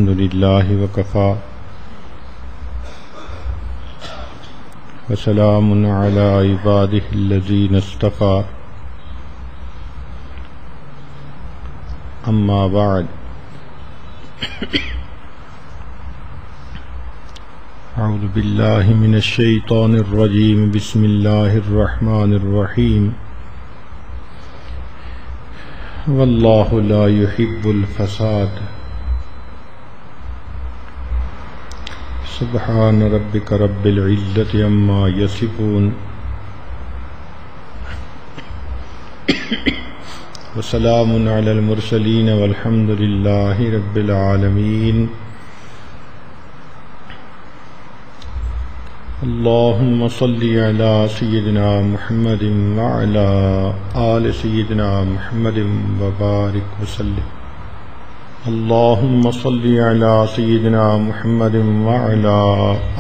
الحمد لله وكفى وسلام على عباده الذين اصطفى أما بعد أعوذ بالله من الشيطان الرجيم بسم الله الرحمن الرحيم والله لا يحب الفساد سبحان ربك رب العزة عما يصفون وسلام على المرسلين والحمد لله رب العالمين اللهم صل على سيدنا محمد وعلى آل سيدنا محمد وبارك وسلم اللهم صل على سيدنا محمد وعلى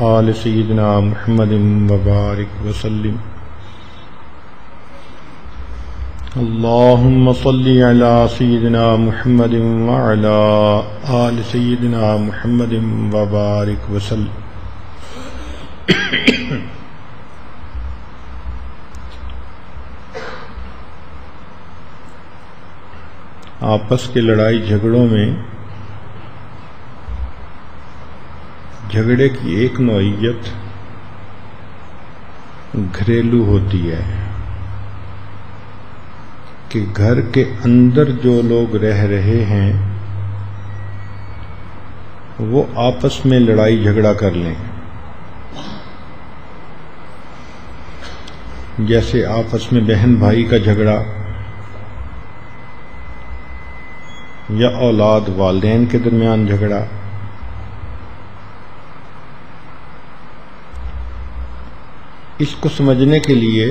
آل سيدنا محمد وبارك وسلم اللهم صل على سيدنا محمد وعلى آل سيدنا محمد وبارك وسلم آپس کے لڑائی جھگڑوں میں جھگڑے کی ایک نوعیت گھریلو ہوتی ہے کہ گھر کے اندر جو لوگ رہ رہے ہیں وہ آپس میں لڑائی جھگڑا کر لیں، جیسے آپس میں بہن بھائی کا جھگڑا یا اولاد والدین کے درمیان جھگڑا، اس کو سمجھنے کے لیے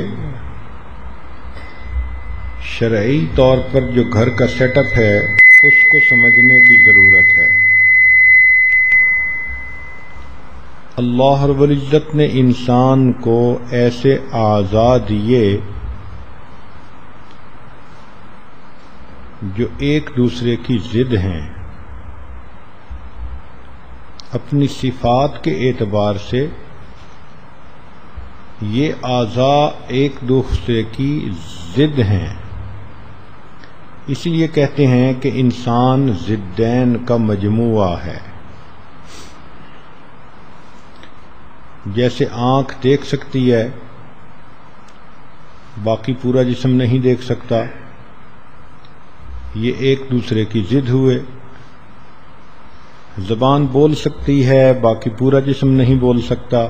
شرعی طور پر جو گھر کا سیٹ اپ ہے اس کو سمجھنے کی ضرورت ہے۔ اللہ رب العزت نے انسان کو ایسے اعضاء دیے جو ایک دوسرے کی ضد ہیں، اپنی صفات کے اعتبار سے یہ اعضاء ایک دوسرے کی ضد ہیں، اس لیے کہتے ہیں کہ انسان ضدین کا مجموعہ ہے۔ جیسے آنکھ دیکھ سکتی ہے باقی پورا جسم نہیں دیکھ سکتا، یہ ایک دوسرے کی ضد ہوئے۔ زبان بول سکتی ہے باقی پورا جسم نہیں بول سکتا،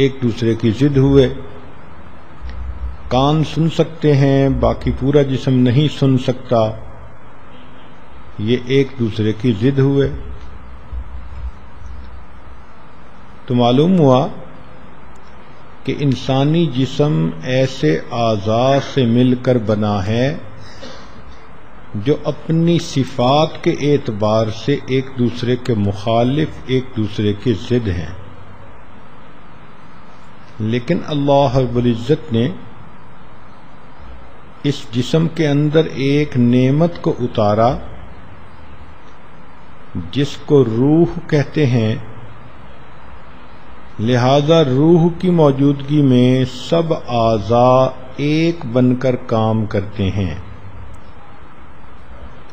ایک دوسرے کی ضد ہوئے۔ کان سن سکتے ہیں باقی پورا جسم نہیں سن سکتا، یہ ایک دوسرے کی ضد ہوئے۔ تو معلوم ہوا کہ انسانی جسم ایسے اعضاء سے مل کر بنا ہے جو اپنی صفات کے اعتبار سے ایک دوسرے کے مخالف، ایک دوسرے کی ضد ہیں، لیکن اللہ رب العزت نے اس جسم کے اندر ایک نعمت کو اتارا جس کو روح کہتے ہیں، لہذا روح کی موجودگی میں سب اعضاء ایک بن کر کام کرتے ہیں،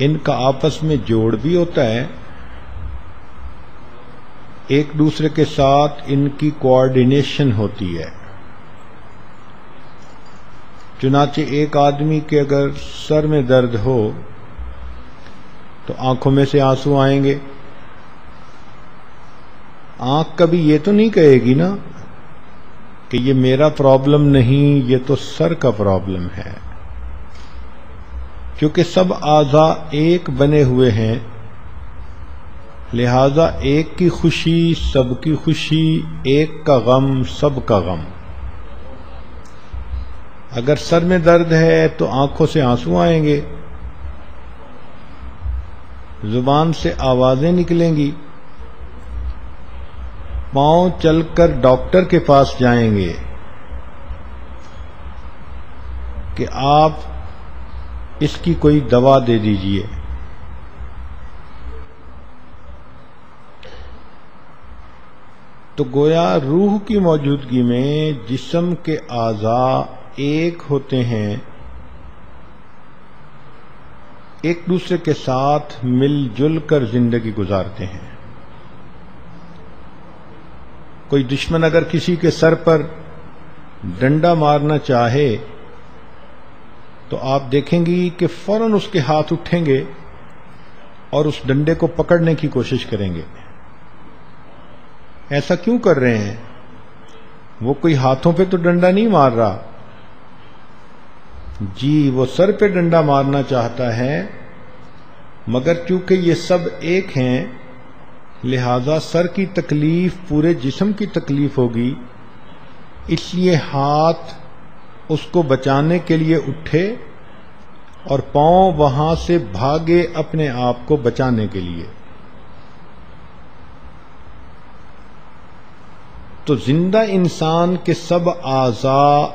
ان کا آپس میں جوڑ بھی ہوتا ہے، ایک دوسرے کے ساتھ ان کی کوآرڈینیشن ہوتی ہے۔ چنانچہ ایک آدمی کے اگر سر میں درد ہو تو آنکھوں میں سے آنسو آئیں گے، آنکھ کبھی یہ تو نہیں کہے گی نا کہ یہ میرا پرابلم نہیں، یہ تو سر کا پرابلم ہے، کیونکہ سب اعضاء ایک بنے ہوئے ہیں، لہذا ایک کی خوشی سب کی خوشی، ایک کا غم سب کا غم۔ اگر سر میں درد ہے تو آنکھوں سے آنسو آئیں گے، زبان سے آوازیں نکلیں گی، پاؤں چل کر ڈاکٹر کے پاس جائیں گے کہ آپ اس کی کوئی دوا دے دیجئے، تو گویا روح کی موجودگی میں جسم کے اعضاء ایک ہوتے ہیں، ایک دوسرے کے ساتھ مل جل کر زندگی گزارتے ہیں۔ کوئی دشمن اگر کسی کے سر پر ڈنڈا مارنا چاہے تو آپ دیکھیں گی کہ فوراً اس کے ہاتھ اٹھیں گے اور اس ڈنڈے کو پکڑنے کی کوشش کریں گے۔ ایسا کیوں کر رہے ہیں؟ وہ کوئی ہاتھوں پہ تو ڈنڈا نہیں مار رہا، جی وہ سر پہ ڈنڈا مارنا چاہتا ہے، مگر چونکہ یہ سب ایک ہیں لہذا سر کی تکلیف پورے جسم کی تکلیف ہوگی، اس لیے ہاتھ اس کو بچانے کے لیے اٹھے اور پاؤں وہاں سے بھاگے اپنے آپ کو بچانے کے لیے۔ تو زندہ انسان کے سب اعضاء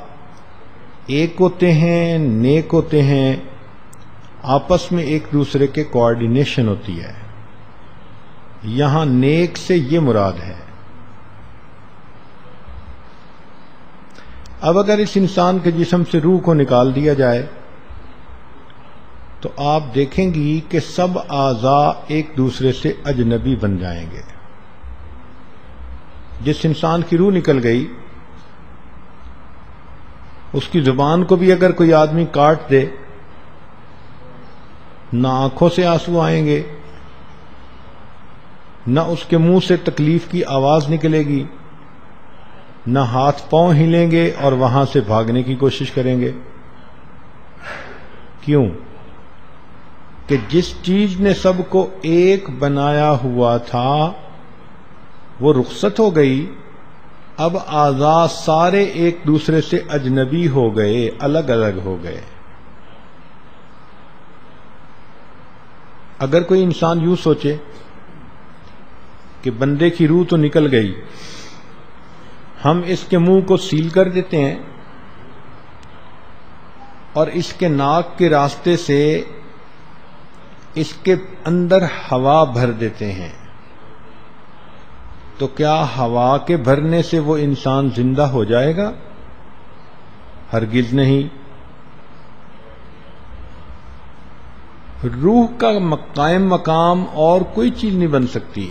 ایک ہوتے ہیں، نیک ہوتے ہیں، آپس میں ایک دوسرے کے کوآرڈینیشن ہوتی ہے۔ یہاں نیک سے یہ مراد ہے۔ اب اگر اس انسان کے جسم سے روح کو نکال دیا جائے تو آپ دیکھیں گی کہ سب اعضاء ایک دوسرے سے اجنبی بن جائیں گے۔ جس انسان کی روح نکل گئی اس کی زبان کو بھی اگر کوئی آدمی کاٹ دے، نہ آنکھوں سے آنسو آئیں گے، نہ اس کے منہ سے تکلیف کی آواز نکلے گی، نہ ہاتھ پاؤں ہلیں گے اور وہاں سے بھاگنے کی کوشش کریں گے۔ کیوں؟ کہ جس چیز نے سب کو ایک بنایا ہوا تھا وہ رخصت ہو گئی، اب اعضاء سارے ایک دوسرے سے اجنبی ہو گئے، الگ الگ ہو گئے۔ اگر کوئی انسان یوں سوچے کہ بندے کی روح تو نکل گئی، ہم اس کے منہ کو سیل کر دیتے ہیں اور اس کے ناک کے راستے سے اس کے اندر ہوا بھر دیتے ہیں، تو کیا ہوا کے بھرنے سے وہ انسان زندہ ہو جائے گا؟ ہرگز نہیں۔ روح کا قائم مقام اور کوئی چیز نہیں بن سکتی۔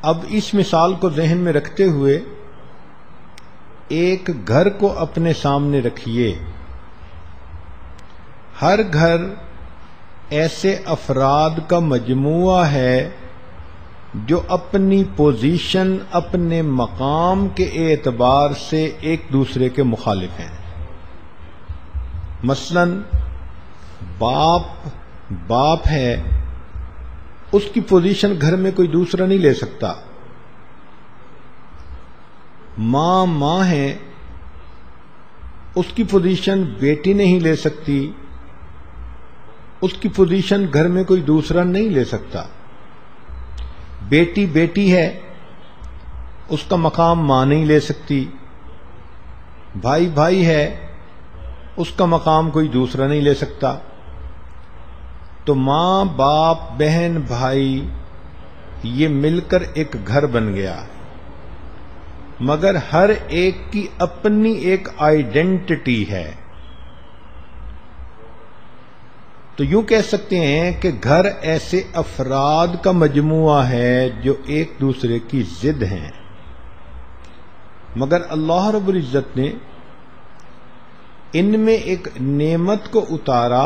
اب اس مثال کو ذہن میں رکھتے ہوئے ایک گھر کو اپنے سامنے رکھیے۔ ہر گھر ایسے افراد کا مجموعہ ہے جو اپنی پوزیشن، اپنے مقام کے اعتبار سے ایک دوسرے کے مخالف ہیں۔ مثلا باپ ہے، اس کی پوزیشن گھر میں کوئی دوسرا نہیں لے سکتا۔ ماں ہے، اس کی پوزیشن بیٹی نہیں لے سکتی، اس کی پوزیشن گھر میں کوئی دوسرا نہیں لے سکتا۔ بیٹی ہے، اس کا مقام ماں نہیں لے سکتی۔ بھائی ہے، اس کا مقام کوئی دوسرا نہیں لے سکتا۔ تو ماں، باپ، بہن، بھائی یہ مل کر ایک گھر بن گیا، مگر ہر ایک کی اپنی ایک آئیڈینٹی ہے۔ تو یوں کہہ سکتے ہیں کہ گھر ایسے افراد کا مجموعہ ہے جو ایک دوسرے کی ضد ہیں، مگر اللہ رب العزت نے ان میں ایک نعمت کو اتارا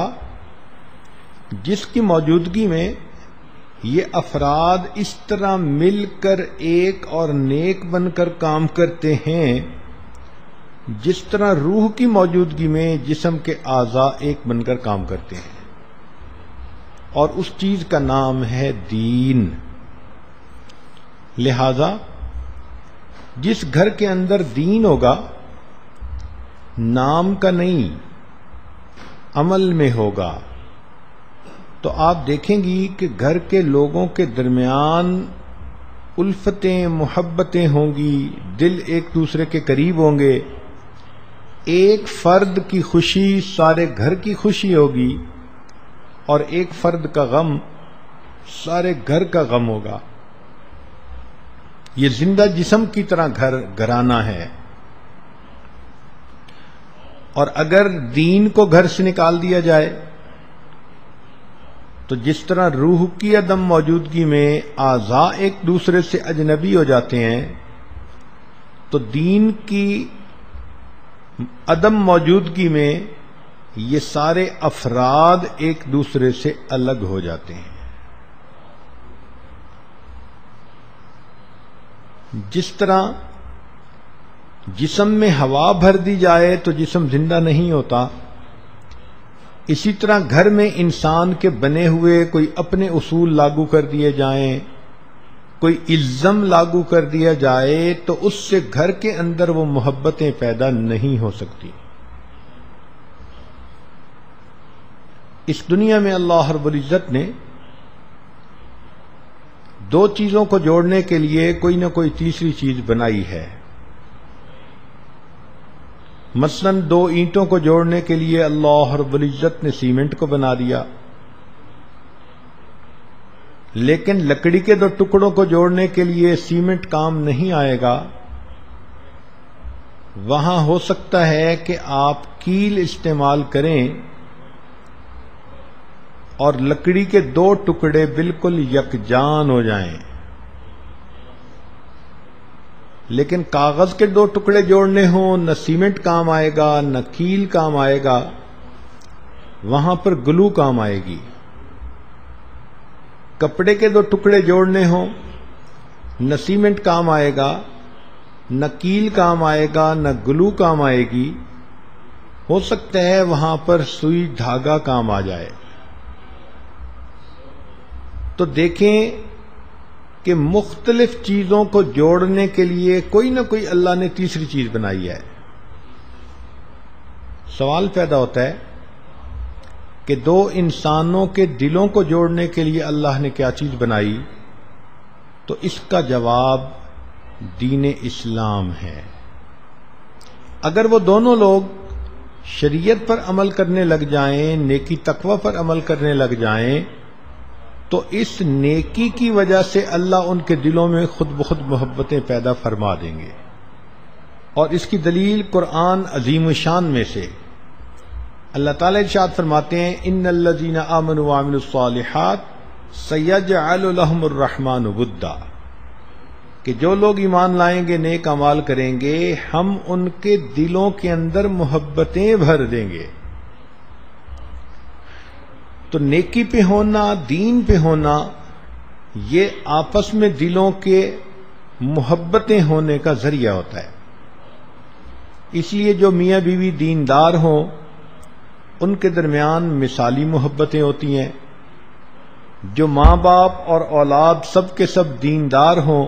جس کی موجودگی میں یہ افراد اس طرح مل کر ایک اور نیک بن کر کام کرتے ہیں جس طرح روح کی موجودگی میں جسم کے اعضاء ایک بن کر کام کرتے ہیں، اور اس چیز کا نام ہے دین۔ لہذا جس گھر کے اندر دین ہوگا، نام کا نہیں عمل میں ہوگا، تو آپ دیکھیں گی کہ گھر کے لوگوں کے درمیان الفتیں، محبتیں ہوں گی، دل ایک دوسرے کے قریب ہوں گے، ایک فرد کی خوشی سارے گھر کی خوشی ہوگی اور ایک فرد کا غم سارے گھر کا غم ہوگا۔ یہ زندہ جسم کی طرح گھرانا ہے، اور اگر دین کو گھر سے نکال دیا جائے تو جس طرح روح کی عدم موجودگی میں اعضاء ایک دوسرے سے اجنبی ہو جاتے ہیں، تو دین کی عدم موجودگی میں یہ سارے افراد ایک دوسرے سے الگ ہو جاتے ہیں۔ جس طرح جسم میں ہوا بھر دی جائے تو جسم زندہ نہیں ہوتا، اسی طرح گھر میں انسان کے بنے ہوئے کوئی اپنے اصول لاگو کر دیے جائیں، کوئی الزم لاگو کر دیا جائے تو اس سے گھر کے اندر وہ محبتیں پیدا نہیں ہو سکتی۔ اس دنیا میں اللہ رب العزت نے دو چیزوں کو جوڑنے کے لیے کوئی نہ کوئی تیسری چیز بنائی ہے۔ مثلا دو اینٹوں کو جوڑنے کے لیے اللہ رب العزت نے سیمنٹ کو بنا دیا، لیکن لکڑی کے دو ٹکڑوں کو جوڑنے کے لیے سیمنٹ کام نہیں آئے گا۔ وہاں ہو سکتا ہے کہ آپ کیل استعمال کریں اور لکڑی کے دو ٹکڑے بالکل یکجان ہو جائیں، لیکن کاغذ کے دو ٹکڑے جوڑنے ہوں، نہ سیمنٹ کام آئے گا نہ کیل کام آئے گا، وہاں پر گلو کام آئے گی۔ کپڑے کے دو ٹکڑے جوڑنے ہوں، نہ سیمنٹ کام آئے گا نہ کیل کام آئے گا نہ گلو کام آئے گی، ہو سکتا ہے وہاں پر سوئی دھاگا کام آ جائے۔ تو دیکھیں کہ مختلف چیزوں کو جوڑنے کے لیے کوئی نہ کوئی اللہ نے تیسری چیز بنائی ہے۔ سوال پیدا ہوتا ہے کہ دو انسانوں کے دلوں کو جوڑنے کے لیے اللہ نے کیا چیز بنائی؟ تو اس کا جواب دین اسلام ہے۔ اگر وہ دونوں لوگ شریعت پر عمل کرنے لگ جائیں، نیکی تقوی پر عمل کرنے لگ جائیں، تو اس نیکی کی وجہ سے اللہ ان کے دلوں میں خود بخود محبتیں پیدا فرما دیں گے۔ اور اس کی دلیل قرآن عظیم الشان میں سے اللہ تعالیٰ ارشاد فرماتے ہیں، ان الذین آمنوا وعملوا الصالحات سیجعل لهم الرحمن ودا، کہ جو لوگ ایمان لائیں گے، نیک اعمال کریں گے، ہم ان کے دلوں کے اندر محبتیں بھر دیں گے۔ تو نیکی پہ ہونا، دین پہ ہونا، یہ آپس میں دلوں کے محبتیں ہونے کا ذریعہ ہوتا ہے۔ اس لیے جو میاں بیوی دیندار ہوں ان کے درمیان مثالی محبتیں ہوتی ہیں، جو ماں باپ اور اولاد سب کے سب دیندار ہوں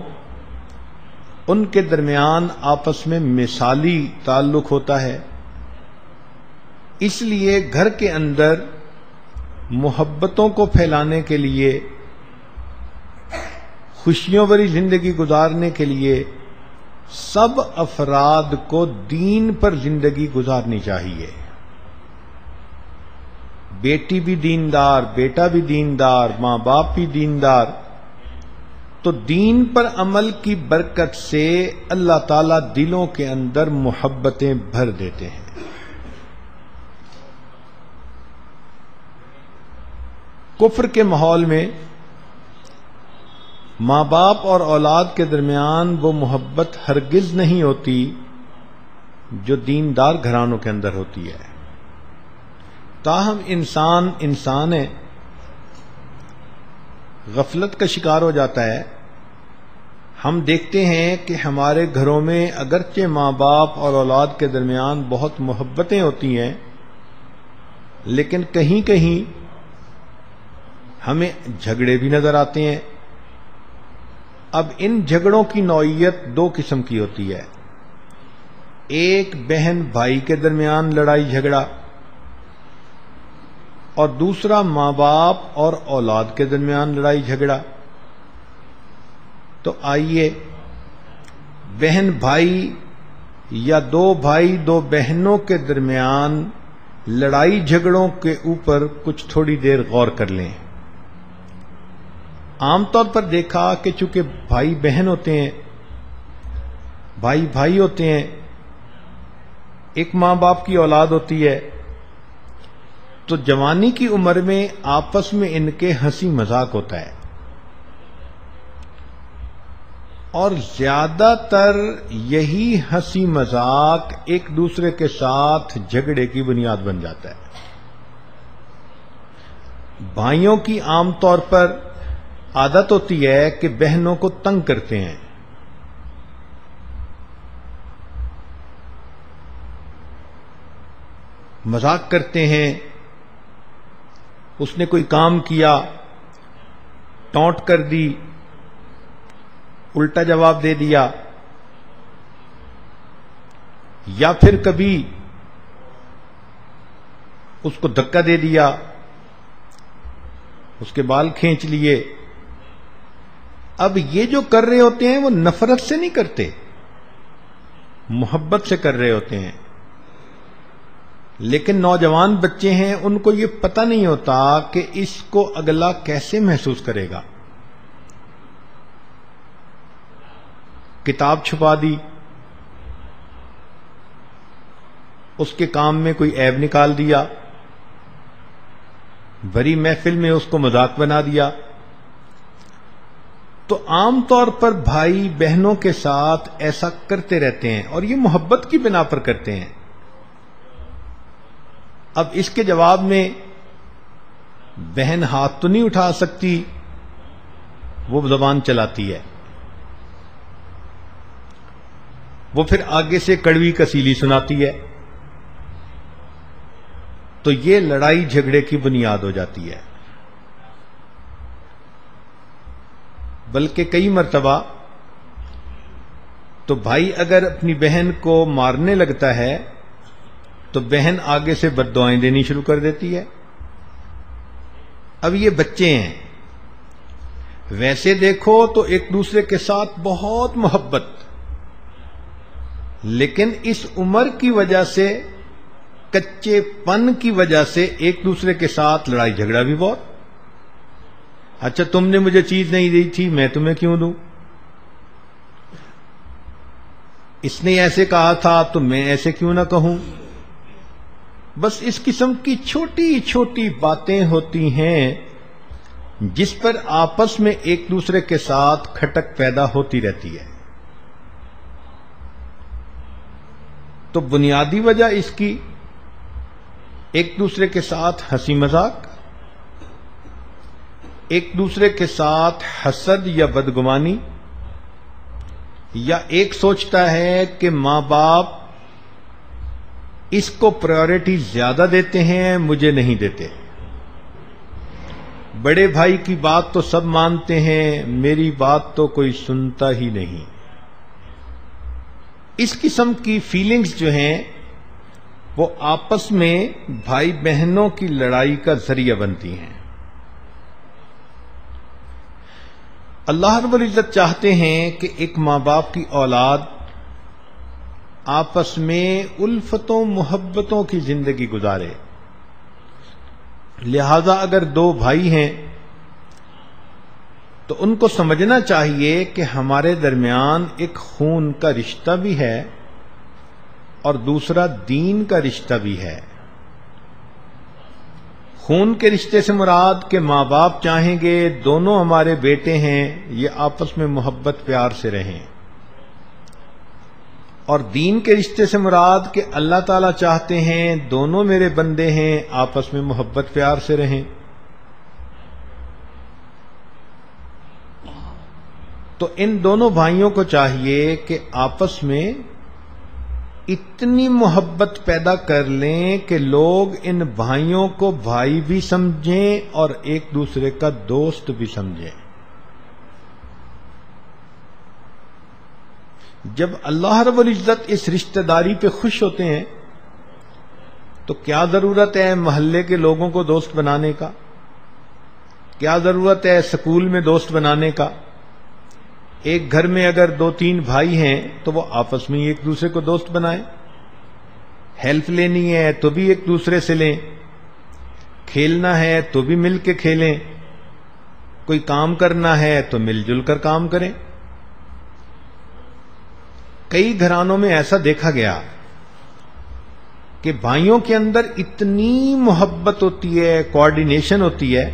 ان کے درمیان آپس میں مثالی تعلق ہوتا ہے۔ اس لیے گھر کے اندر محبتوں کو پھیلانے کے لیے، خوشیوں بھری زندگی گزارنے کے لیے سب افراد کو دین پر زندگی گزارنی چاہیے۔ بیٹی بھی دیندار، بیٹا بھی دیندار، ماں باپ بھی دیندار، تو دین پر عمل کی برکت سے اللہ تعالیٰ دلوں کے اندر محبتیں بھر دیتے ہیں۔ کفر کے ماحول میں ماں باپ اور اولاد کے درمیان وہ محبت ہرگز نہیں ہوتی جو دیندار گھرانوں کے اندر ہوتی ہے۔ تاہم انسان ہے، غفلت کا شکار ہو جاتا ہے۔ ہم دیکھتے ہیں کہ ہمارے گھروں میں اگرچہ ماں باپ اور اولاد کے درمیان بہت محبتیں ہوتی ہیں، لیکن کہیں کہیں ہمیں جھگڑے بھی نظر آتے ہیں۔ اب ان جھگڑوں کی نوعیت دو قسم کی ہوتی ہے، ایک بہن بھائی کے درمیان لڑائی جھگڑا، اور دوسرا ماں باپ اور اولاد کے درمیان لڑائی جھگڑا۔ تو آئیے بہن بھائی یا دو بھائی دو بہنوں کے درمیان لڑائی جھگڑوں کے اوپر کچھ تھوڑی دیر غور کر لیں۔ عام طور پر دیکھا کہ چونکہ بھائی بہن ہوتے ہیں بھائی بھائی ہوتے ہیں، ایک ماں باپ کی اولاد ہوتی ہے، تو جوانی کی عمر میں آپس میں ان کے ہنسی مذاق ہوتا ہے، اور زیادہ تر یہی ہنسی مذاق ایک دوسرے کے ساتھ جھگڑے کی بنیاد بن جاتا ہے۔ بھائیوں کی عام طور پر عادت ہوتی ہے کہ بہنوں کو تنگ کرتے ہیں، مذاق کرتے ہیں، اس نے کوئی کام کیا، ٹونٹ کر دی، الٹا جواب دے دیا، یا پھر کبھی اس کو دھکا دے دیا، اس کے بال کھینچ لیے۔ اب یہ جو کر رہے ہوتے ہیں وہ نفرت سے نہیں کرتے، محبت سے کر رہے ہوتے ہیں، لیکن نوجوان بچے ہیں، ان کو یہ پتہ نہیں ہوتا کہ اس کو اگلا کیسے محسوس کرے گا۔ کتاب چھپا دی، اس کے کام میں کوئی عیب نکال دیا، بھری محفل میں اس کو مذاق بنا دیا۔ تو عام طور پر بھائی بہنوں کے ساتھ ایسا کرتے رہتے ہیں، اور یہ محبت کی بنا پر کرتے ہیں۔ اب اس کے جواب میں بہن ہاتھ تو نہیں اٹھا سکتی، وہ زبان چلاتی ہے، وہ پھر آگے سے کڑوی کسیلی سناتی ہے، تو یہ لڑائی جھگڑے کی بنیاد ہو جاتی ہے۔ بلکہ کئی مرتبہ تو بھائی اگر اپنی بہن کو مارنے لگتا ہے تو بہن آگے سے بد دعائیں دینی شروع کر دیتی ہے۔ اب یہ بچے ہیں، ویسے دیکھو تو ایک دوسرے کے ساتھ بہت محبت، لیکن اس عمر کی وجہ سے، کچے پن کی وجہ سے ایک دوسرے کے ساتھ لڑائی جھگڑا بھی بہت۔ اچھا تم نے مجھے چیز نہیں دی تھی، میں تمہیں کیوں دوں؟ اس نے ایسے کہا تھا تو میں ایسے کیوں نہ کہوں؟ بس اس قسم کی چھوٹی چھوٹی باتیں ہوتی ہیں جس پر آپس میں ایک دوسرے کے ساتھ کھٹک پیدا ہوتی رہتی ہے۔ تو بنیادی وجہ اس کی ایک دوسرے کے ساتھ ہنسی مذاق، ایک دوسرے کے ساتھ حسد یا بدگمانی، یا ایک سوچتا ہے کہ ماں باپ اس کو پرائیورٹی زیادہ دیتے ہیں، مجھے نہیں دیتے، بڑے بھائی کی بات تو سب مانتے ہیں، میری بات تو کوئی سنتا ہی نہیں۔ اس قسم کی فیلنگز جو ہیں وہ آپس میں بھائی بہنوں کی لڑائی کا ذریعہ بنتی ہیں۔ اللہ رب العزت چاہتے ہیں کہ ایک ماں باپ کی اولاد آپس میں الفتوں محبتوں کی زندگی گزارے۔ لہذا اگر دو بھائی ہیں تو ان کو سمجھنا چاہیے کہ ہمارے درمیان ایک خون کا رشتہ بھی ہے اور دوسرا دین کا رشتہ بھی ہے۔ خون کے رشتے سے مراد کہ ماں باپ چاہیں گے دونوں ہمارے بیٹے ہیں، یہ آپس میں محبت پیار سے رہیں، اور دین کے رشتے سے مراد کہ اللہ تعالیٰ چاہتے ہیں دونوں میرے بندے ہیں، آپس میں محبت پیار سے رہیں۔ تو ان دونوں بھائیوں کو چاہیے کہ آپس میں اتنی محبت پیدا کر لیں کہ لوگ ان بھائیوں کو بھائی بھی سمجھیں اور ایک دوسرے کا دوست بھی سمجھیں۔ جب اللہ رب العزت اس رشتہ داری پہ خوش ہوتے ہیں تو کیا ضرورت ہے محلے کے لوگوں کو دوست بنانے کا؟ کیا ضرورت ہے سکول میں دوست بنانے کا؟ ایک گھر میں اگر 2-3 بھائی ہیں تو وہ آپس میں ایک دوسرے کو دوست بنائیں، ہیلپ لینی ہے تو بھی ایک دوسرے سے لیں، کھیلنا ہے تو بھی مل کے کھیلیں، کوئی کام کرنا ہے تو مل جل کر کام کریں۔ کئی گھرانوں میں ایسا دیکھا گیا کہ بھائیوں کے اندر اتنی محبت ہوتی ہے، کوآرڈینیشن ہوتی ہے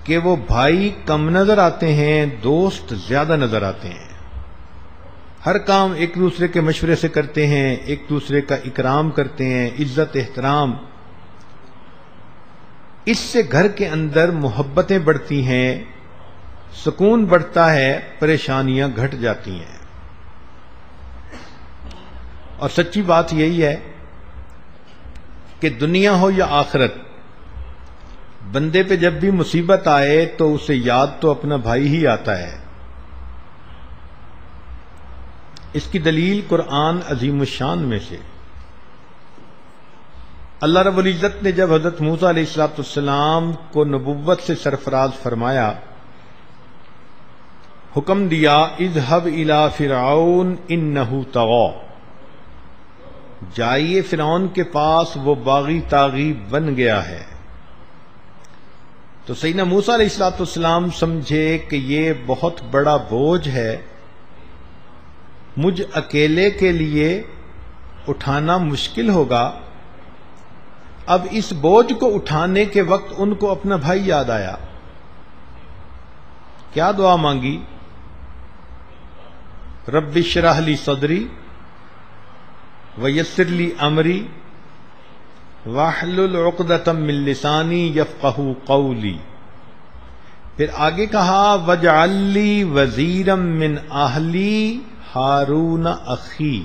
کہ وہ بھائی کم نظر آتے ہیں، دوست زیادہ نظر آتے ہیں. ہر کام ایک دوسرے کے مشورے سے کرتے ہیں، ایک دوسرے کا اکرام کرتے ہیں، عزت احترام. اس سے گھر کے اندر محبتیں بڑھتی ہیں، سکون بڑھتا ہے، پریشانیاں گھٹ جاتی ہیں. اور سچی بات یہی ہے کہ دنیا ہو یا آخرت، بندے پہ جب بھی مصیبت آئے تو اسے یاد تو اپنا بھائی ہی آتا ہے. اس کی دلیل قرآن عظیم الشان میں سے اللہ رب العزت نے جب حضرت موسیٰ علیہ السلام کو نبوت سے سرفراز فرمایا، حکم دیا اذهب الى فرعون انه طغى، جائیے فرعون کے پاس، وہ باغی طاغی بن گیا ہے. تو سیدنا موسیٰ علیہ السلام سمجھے کہ یہ بہت بڑا بوجھ ہے، مجھ اکیلے کے لیے اٹھانا مشکل ہوگا. اب اس بوجھ کو اٹھانے کے وقت ان کو اپنا بھائی یاد آیا. کیا دعا مانگی؟ رب اشرح لی صدری ویسر لی امری واحلل عقدۃ من لسانی یفقہوا قولی. پھر آگے کہا واجعل لی وزیرا من اہلی ہارون اخی،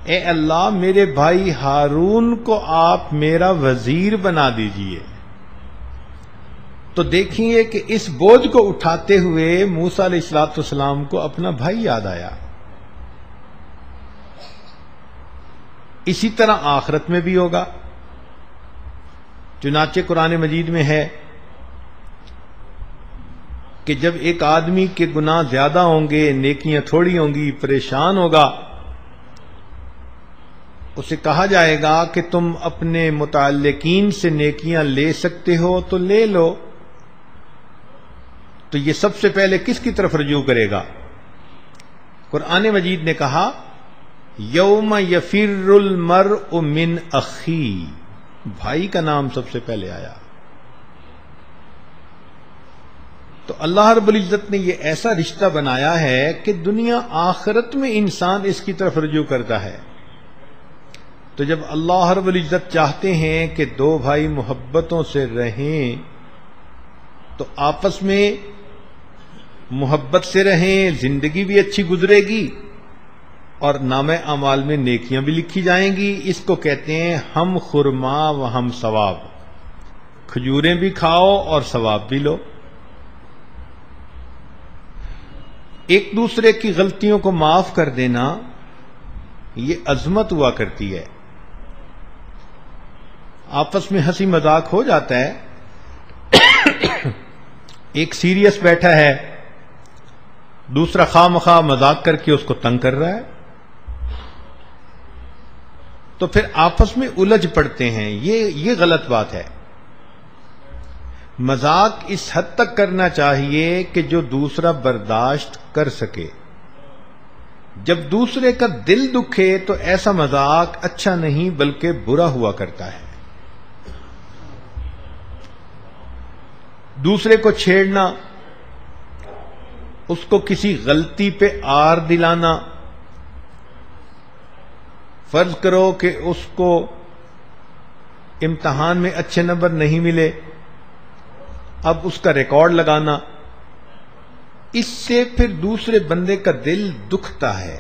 اے اللہ میرے بھائی ہارون کو آپ میرا وزیر بنا دیجئے. تو دیکھیے کہ اس بوجھ کو اٹھاتے ہوئے موسیٰ علیہ السلام کو اپنا بھائی یاد آیا. اسی طرح آخرت میں بھی ہوگا. چنانچہ قرآن مجید میں ہے کہ جب ایک آدمی کے گناہ زیادہ ہوں گے، نیکیاں تھوڑی ہوں گی، پریشان ہوگا، اسے کہا جائے گا کہ تم اپنے متعلقین سے نیکیاں لے سکتے ہو تو لے لو. تو یہ سب سے پہلے کس کی طرف رجوع کرے گا؟ قرآن مجید نے کہا یوم یفر المرء من اخی، بھائی کا نام سب سے پہلے آیا. تو اللہ رب العزت نے یہ ایسا رشتہ بنایا ہے کہ دنیا آخرت میں انسان اس کی طرف رجوع کرتا ہے. تو جب اللہ رب العزت چاہتے ہیں کہ دو بھائی محبتوں سے رہیں تو آپس میں محبت سے رہیں، زندگی بھی اچھی گزرے گی اور نامہ اعمال میں نیکیاں بھی لکھی جائیں گی. اس کو کہتے ہیں ہم خرما و ہم ثواب، کھجوریں بھی کھاؤ اور ثواب بھی لو. ایک دوسرے کی غلطیوں کو معاف کر دینا یہ عظمت ہوا کرتی ہے. آپس میں ہنسی مذاق ہو جاتا ہے، ایک سیریس بیٹھا ہے، دوسرا خواہ مخواہ مذاق کر کے اس کو تنگ کر رہا ہے، تو پھر آپس میں الجھ پڑتے ہیں. یہ غلط بات ہے. مذاق اس حد تک کرنا چاہیے کہ جو دوسرا برداشت کر سکے. جب دوسرے کا دل دکھے تو ایسا مذاق اچھا نہیں بلکہ برا ہوا کرتا ہے. دوسرے کو چھیڑنا، اس کو کسی غلطی پہ آر دلانا، فرض کرو کہ اس کو امتحان میں اچھے نمبر نہیں ملے، اب اس کا ریکارڈ لگانا، اس سے پھر دوسرے بندے کا دل دکھتا ہے.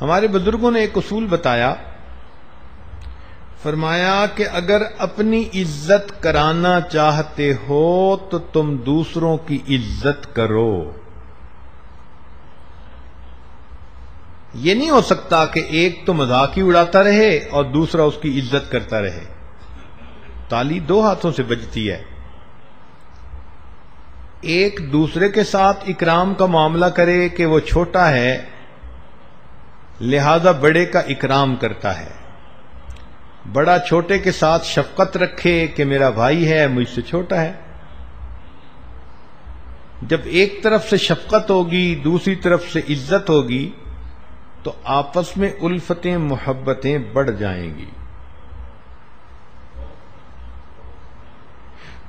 ہمارے بزرگوں نے ایک اصول بتایا، فرمایا کہ اگر اپنی عزت کرانا چاہتے ہو تو تم دوسروں کی عزت کرو. یہ نہیں ہو سکتا کہ ایک تو مذاق ہی اڑاتا رہے اور دوسرا اس کی عزت کرتا رہے. تالی دو ہاتھوں سے بجتی ہے. ایک دوسرے کے ساتھ اکرام کا معاملہ کرے کہ وہ چھوٹا ہے لہذا بڑے کا اکرام کرتا ہے، بڑا چھوٹے کے ساتھ شفقت رکھے کہ میرا بھائی ہے مجھ سے چھوٹا ہے. جب ایک طرف سے شفقت ہوگی، دوسری طرف سے عزت ہوگی، تو آپس میں الفتیں محبتیں بڑھ جائیں گی.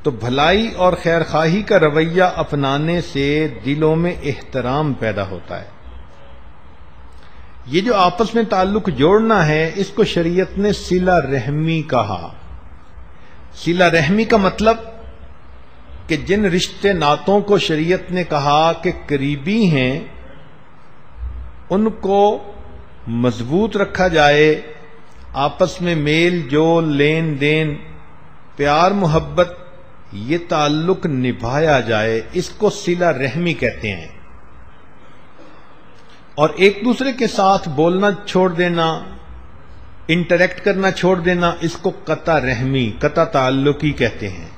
تو بھلائی اور خیر خواہی کا رویہ اپنانے سے دلوں میں احترام پیدا ہوتا ہے. یہ جو آپس میں تعلق جوڑنا ہے، اس کو شریعت نے صلہ رحمی کہا. صلہ رحمی کا مطلب کہ جن رشتے ناتوں کو شریعت نے کہا کہ قریبی ہیں، ان کو مضبوط رکھا جائے، آپس میں میل جول، لین دین، پیار محبت، یہ تعلق نبھایا جائے، اس کو صلہ رحمی کہتے ہیں. اور ایک دوسرے کے ساتھ بولنا چھوڑ دینا، انٹریکٹ کرنا چھوڑ دینا، اس کو قطع رحمی، قطع تعلقی کہتے ہیں.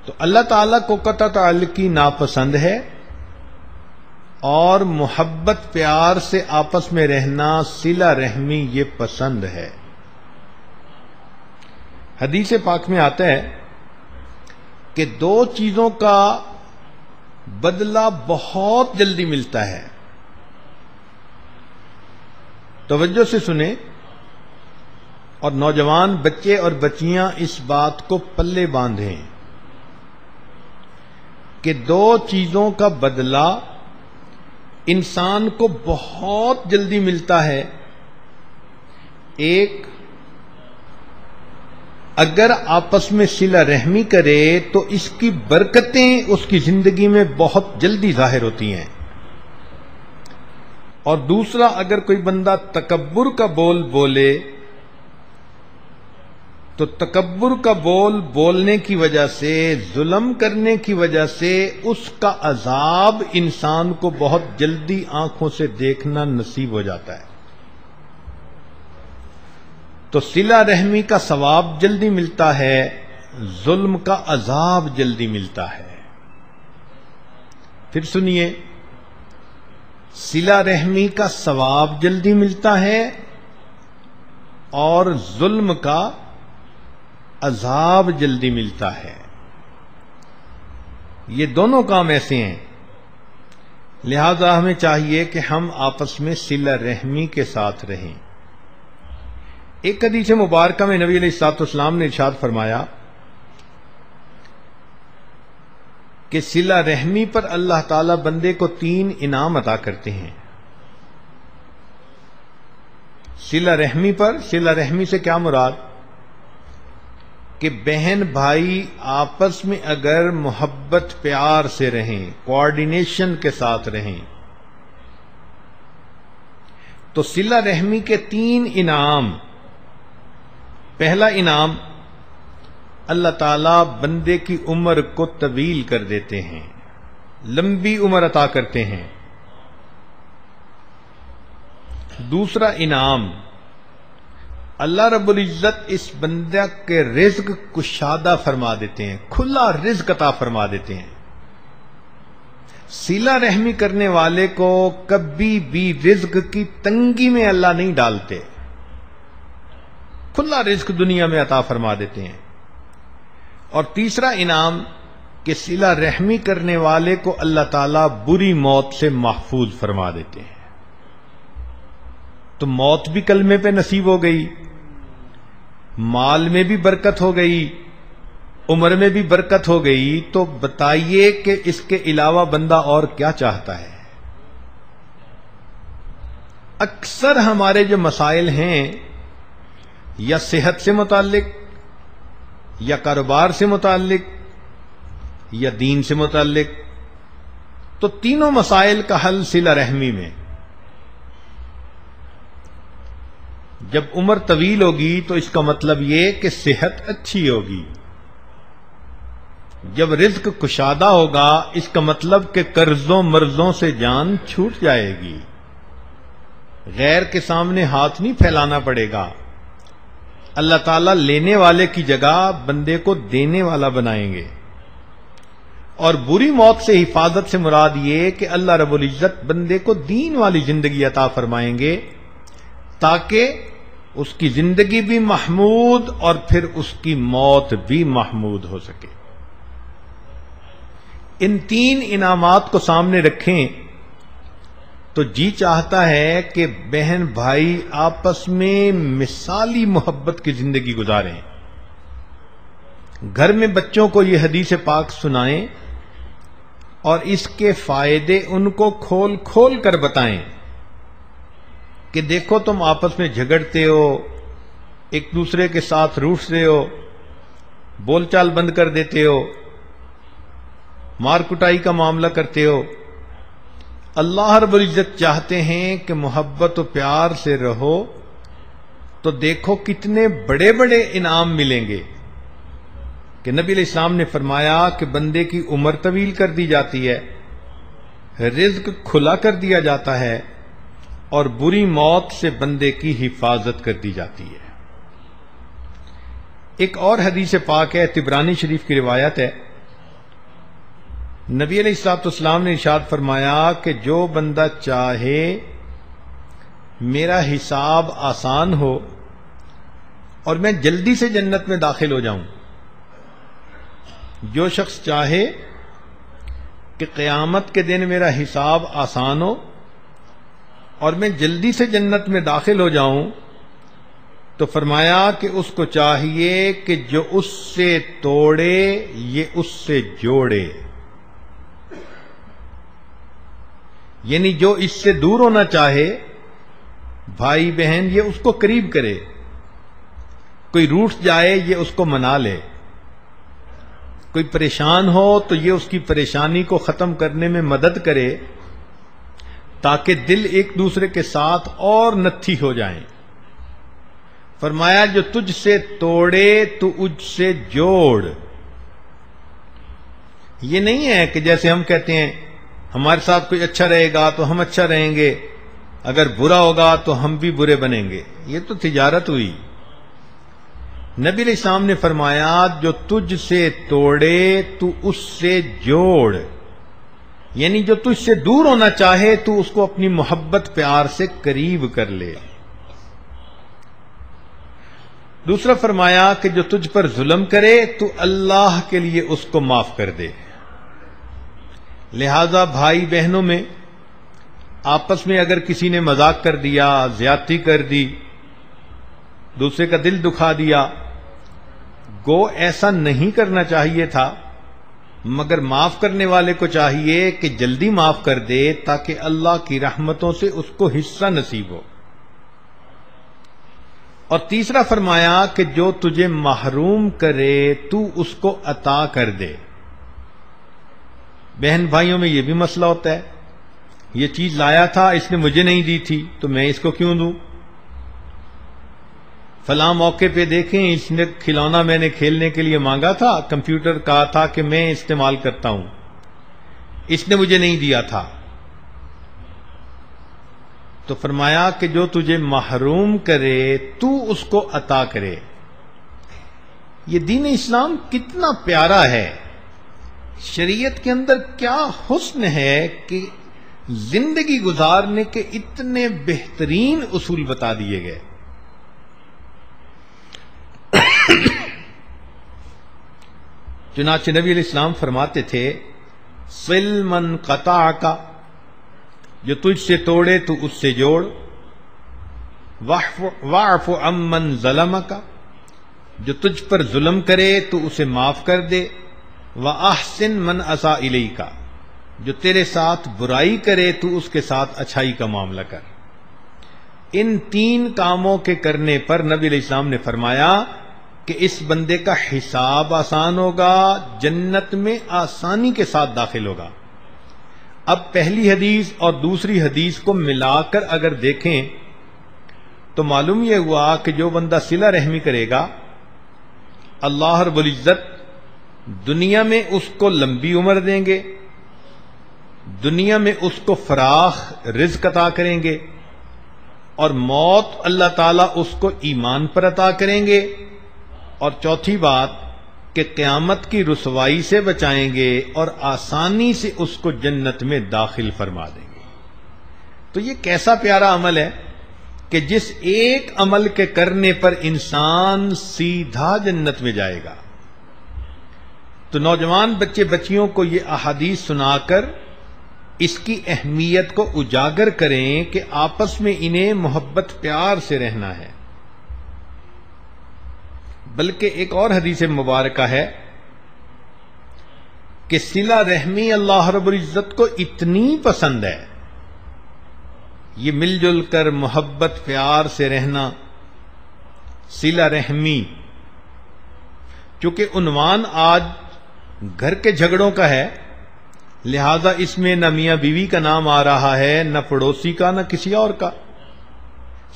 تو اللہ تعالیٰ کو قطع تعلقی ناپسند ہے، اور محبت پیار سے آپس میں رہنا، صلہ رحمی، یہ پسند ہے. حدیث پاک میں آتا ہے کہ دو چیزوں کا بدلہ بہت جلدی ملتا ہے. توجہ سے سنیں، اور نوجوان بچے اور بچیاں اس بات کو پلے باندھیں کہ دو چیزوں کا بدلہ انسان کو بہت جلدی ملتا ہے. ایک، اگر آپس میں صلہ رحمی کرے تو اس کی برکتیں اس کی زندگی میں بہت جلدی ظاہر ہوتی ہیں. اور دوسرا، اگر کوئی بندہ تکبر کا بول بولے تو تکبر کا بول بولنے کی وجہ سے، ظلم کرنے کی وجہ سے، اس کا عذاب انسان کو بہت جلدی آنکھوں سے دیکھنا نصیب ہو جاتا ہے. تو صلہ رحمی کا ثواب جلدی ملتا ہے، ظلم کا عذاب جلدی ملتا ہے. پھر سنیے، صلہ رحمی کا ثواب جلدی ملتا ہے اور ظلم کا عذاب جلدی ملتا ہے. یہ دونوں کام ایسے ہیں، لہذا ہمیں چاہیے کہ ہم آپس میں صلہ رحمی کے ساتھ رہیں. ایک حدیث مبارکہ میں نبی علیہ الصلوۃ والسلام نے ارشاد فرمایا کہ صلہ رحمی پر اللہ تعالی بندے کو 3 انعام عطا کرتے ہیں. صلہ رحمی پر، صلہ رحمی سے کیا مراد؟ کہ بہن بھائی آپس میں اگر محبت پیار سے رہیں، کوآرڈینیشن کے ساتھ رہیں، تو صلہ رحمی کے 3 انعام. پہلا انعام، اللہ تعالیٰ بندے کی عمر کو طویل کر دیتے ہیں، لمبی عمر عطا کرتے ہیں. دوسرا انعام، اللہ رب العزت اس بندہ کے رزق کشادہ فرما دیتے ہیں، کھلا رزق عطا فرما دیتے ہیں. صلہ رحمی کرنے والے کو کبھی بھی رزق کی تنگی میں اللہ نہیں ڈالتے، کھلا رزق دنیا میں عطا فرما دیتے ہیں. اور تیسرا انعام کہ صلہ رحمی کرنے والے کو اللہ تعالیٰ بری موت سے محفوظ فرما دیتے ہیں. تو موت بھی کلمے پہ نصیب ہو گئی، مال میں بھی برکت ہو گئی، عمر میں بھی برکت ہو گئی. تو بتائیے کہ اس کے علاوہ بندہ اور کیا چاہتا ہے؟ اکثر ہمارے جو مسائل ہیں، یا صحت سے متعلق، یا کاروبار سے متعلق، یا دین سے متعلق، تو تینوں مسائل کا حل صلہ رحمی میں. جب عمر طویل ہوگی تو اس کا مطلب یہ کہ صحت اچھی ہوگی. جب رزق کشادہ ہوگا، اس کا مطلب کہ قرضوں مرضوں سے جان چھوٹ جائے گی، غیر کے سامنے ہاتھ نہیں پھیلانا پڑے گا. اللہ تعالیٰ لینے والے کی جگہ بندے کو دینے والا بنائیں گے. اور بری موت سے حفاظت سے مراد یہ کہ اللہ رب العزت بندے کو دین والی زندگی عطا فرمائیں گے، تاکہ اس کی زندگی بھی محمود اور پھر اس کی موت بھی محمود ہو سکے. ان تین انعامات کو سامنے رکھیں تو جی چاہتا ہے کہ بہن بھائی آپس میں مثالی محبت کی زندگی گزاریں، گھر میں بچوں کو یہ حدیث پاک سنائیں اور اس کے فائدے ان کو کھول کھول کر بتائیں کہ دیکھو تم آپس میں جھگڑتے ہو، ایک دوسرے کے ساتھ روٹھتے ہو، بول چال بند کر دیتے ہو، مار کٹائی کا معاملہ کرتے ہو، اللہ رب العزت چاہتے ہیں کہ محبت و پیار سے رہو تو دیکھو کتنے بڑے بڑے انعام ملیں گے کہ نبی علیہ السلام نے فرمایا کہ بندے کی عمر طویل کر دی جاتی ہے، رزق کھلا کر دیا جاتا ہے اور بری موت سے بندے کی حفاظت کر دی جاتی ہے۔ ایک اور حدیث پاک ہے، طبرانی شریف کی روایت ہے، نبی علیہ الصلوۃ والسلام نے ارشاد فرمایا کہ جو بندہ چاہے میرا حساب آسان ہو اور میں جلدی سے جنت میں داخل ہو جاؤں، جو شخص چاہے کہ قیامت کے دن میرا حساب آسان ہو اور میں جلدی سے جنت میں داخل ہو جاؤں، تو فرمایا کہ اس کو چاہیے کہ جو اس سے توڑے یہ اس سے جوڑے، یعنی جو اس سے دور ہونا چاہے بھائی بہن یہ اس کو قریب کرے، کوئی روٹھ جائے یہ اس کو منا لے، کوئی پریشان ہو تو یہ اس کی پریشانی کو ختم کرنے میں مدد کرے تاکہ دل ایک دوسرے کے ساتھ اور نتھی ہو جائیں۔ فرمایا جو تجھ سے توڑے تو اجھ سے جوڑ۔ یہ نہیں ہے کہ جیسے ہم کہتے ہیں ہمارے ساتھ کوئی اچھا رہے گا تو ہم اچھا رہیں گے، اگر برا ہوگا تو ہم بھی برے بنیں گے، یہ تو تجارت ہوئی۔ نبی علیہ السلام نے فرمایا جو تجھ سے توڑے تو اس سے جوڑ، یعنی جو تجھ سے دور ہونا چاہے تو اس کو اپنی محبت پیار سے قریب کر لے۔ دوسرا فرمایا کہ جو تجھ پر ظلم کرے تو اللہ کے لیے اس کو معاف کر دے۔ لہذا بھائی بہنوں میں آپس میں اگر کسی نے مذاق کر دیا، زیادتی کر دی، دوسرے کا دل دکھا دیا، گو ایسا نہیں کرنا چاہیے تھا، مگر معاف کرنے والے کو چاہیے کہ جلدی معاف کر دے تاکہ اللہ کی رحمتوں سے اس کو حصہ نصیب ہو۔ اور تیسرا فرمایا کہ جو تجھے محروم کرے تو اس کو عطا کر دے۔ بہن بھائیوں میں یہ بھی مسئلہ ہوتا ہے، یہ چیز لایا تھا اس نے مجھے نہیں دی تھی تو میں اس کو کیوں دوں؟ فلاں موقع پہ دیکھیں اس نے کھلونا میں نے کھیلنے کے لیے مانگا تھا، کمپیوٹر کہا تھا کہ میں استعمال کرتا ہوں، اس نے مجھے نہیں دیا تھا، تو فرمایا کہ جو تجھے محروم کرے تو اس کو عطا کرے۔ یہ دین اسلام کتنا پیارا ہے، شریعت کے اندر کیا حسن ہے کہ زندگی گزارنے کے اتنے بہترین اصول بتا دیے گئے۔ چنانچہ نبی علیہ السلام فرماتے تھے صل من قطعک، جو تجھ سے توڑے تو اس سے جوڑ، واعف عمن ظلمک، جو تجھ پر ظلم کرے تو اسے معاف کر دے، واحسن من اساء الیک، جو تیرے ساتھ برائی کرے تو اس کے ساتھ اچھائی کا معاملہ کر۔ ان تین کاموں کے کرنے پر نبی علیہ السلام نے فرمایا کہ اس بندے کا حساب آسان ہوگا، جنت میں آسانی کے ساتھ داخل ہوگا۔ اب پہلی حدیث اور دوسری حدیث کو ملا کر اگر دیکھیں تو معلوم یہ ہوا کہ جو بندہ صلہ رحمی کرے گا اللہ رب العزت دنیا میں اس کو لمبی عمر دیں گے، دنیا میں اس کو فراخ رزق عطا کریں گے، اور موت اللہ تعالیٰ اس کو ایمان پر عطا کریں گے، اور چوتھی بات کہ قیامت کی رسوائی سے بچائیں گے اور آسانی سے اس کو جنت میں داخل فرما دیں گے۔ تو یہ کیسا پیارا عمل ہے کہ جس ایک عمل کے کرنے پر انسان سیدھا جنت میں جائے گا۔ تو نوجوان بچے بچیوں کو یہ احادیث سنا کر اس کی اہمیت کو اجاگر کریں کہ آپس میں انہیں محبت پیار سے رہنا ہے. بلکہ ایک اور حدیث مبارکہ ہے کہ صلہ رحمی اللہ رب العزت کو اتنی پسند ہے، یہ مل جل کر محبت پیار سے رہنا، صلہ رحمی. چونکہ عنوان آج گھر کے جھگڑوں کا ہے، لہذا اس میں نہ میاں بیوی کا نام آ رہا ہے، نہ پڑوسی کا، نہ کسی اور کا.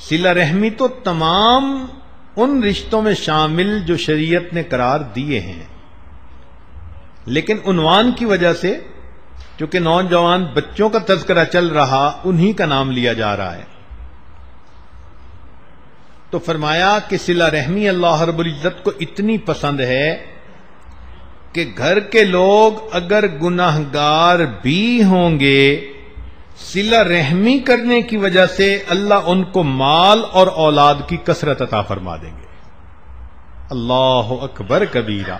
صلہ رحمی تو تمام ان رشتوں میں شامل جو شریعت نے قرار دیے ہیں، لیکن عنوان کی وجہ سے چونکہ نوجوان بچوں کا تذکرہ چل رہا، انہی کا نام لیا جا رہا ہے. تو فرمایا کہ صلہ رحمی اللہ رب العزت کو اتنی پسند ہے کہ گھر کے لوگ اگر گناہگار بھی ہوں گے، صلہ رحمی کرنے کی وجہ سے اللہ ان کو مال اور اولاد کی کثرت عطا فرما دیں گے. اللہ اکبر کبیرہ.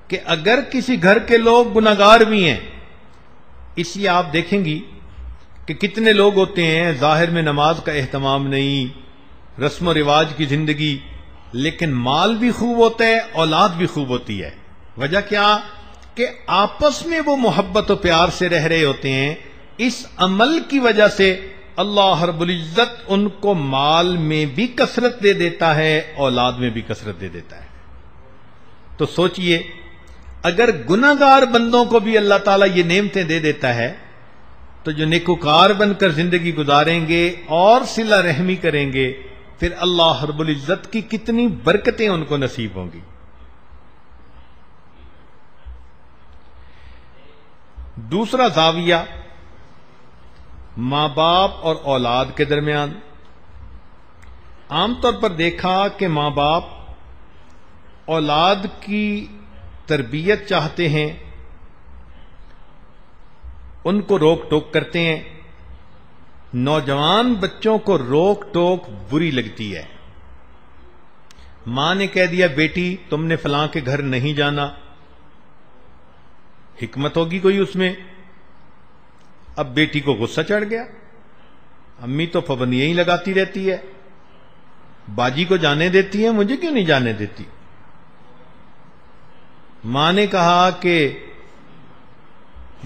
کہ اگر کسی گھر کے لوگ گناہگار بھی ہیں، اس لیے آپ دیکھیں گی کہ کتنے لوگ ہوتے ہیں ظاہر میں نماز کا اہتمام نہیں، رسم و رواج کی زندگی، لیکن مال بھی خوب ہوتا ہے، اولاد بھی خوب ہوتی ہے. وجہ کیا؟ کہ آپس میں وہ محبت و پیار سے رہ رہے ہوتے ہیں. اس عمل کی وجہ سے اللہ رب العزت ان کو مال میں بھی کثرت دے دیتا ہے، اولاد میں بھی کثرت دے دیتا ہے. تو سوچئے اگر گناہگار بندوں کو بھی اللہ تعالیٰ یہ نعمتیں دے دیتا ہے، تو جو نیکوکار بن کر زندگی گزاریں گے اور صلہ رحمی کریں گے، پھر اللہ رب العزت کی کتنی برکتیں ان کو نصیب ہوں گی. دوسرا زاویہ ماں باپ اور اولاد کے درمیان. عام طور پر دیکھا کہ ماں باپ اولاد کی تربیت چاہتے ہیں، ان کو روک ٹوک کرتے ہیں. نوجوان بچوں کو روک ٹوک بری لگتی ہے. ماں نے کہہ دیا بیٹی تم نے فلاں کے گھر نہیں جانا، حکمت ہوگی کوئی اس میں. اب بیٹی کو غصہ چڑھ گیا، امی تو پابندیاں ہی لگاتی رہتی ہے، باجی کو جانے دیتی ہے، مجھے کیوں نہیں جانے دیتی. ماں نے کہا کہ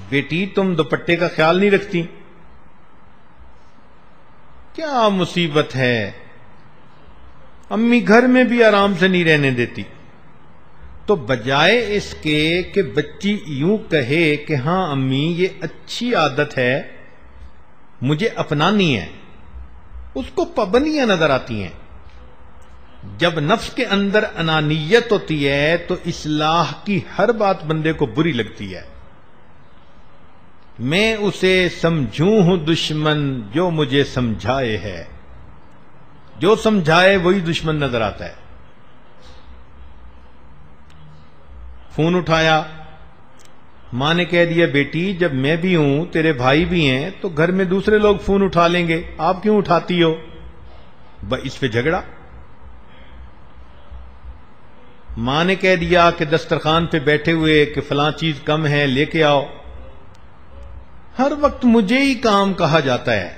بیٹی تم دوپٹے کا خیال نہیں رکھتی. کیا مصیبت ہے، امی گھر میں بھی آرام سے نہیں رہنے دیتی. تو بجائے اس کے کہ بچی یوں کہے کہ ہاں امی یہ اچھی عادت ہے مجھے اپنانی ہے، اس کو پابندیاں نظر آتی ہیں. جب نفس کے اندر انانیت ہوتی ہے تو اصلاح کی ہر بات بندے کو بری لگتی ہے. میں اسے سمجھوں ہوں دشمن جو مجھے سمجھائے ہے، جو سمجھائے وہی دشمن نظر آتا ہے. فون اٹھایا، ماں نے کہہ دیا بیٹی جب میں بھی ہوں تیرے بھائی بھی ہیں تو گھر میں دوسرے لوگ فون اٹھا لیں گے، آپ کیوں اٹھاتی ہو؟ اس پہ جھگڑا. ماں نے کہہ دیا کہ دسترخوان پہ بیٹھے ہوئے کہ فلاں چیز کم ہے لے کے آؤ. ہر وقت مجھے ہی کام کہا جاتا ہے،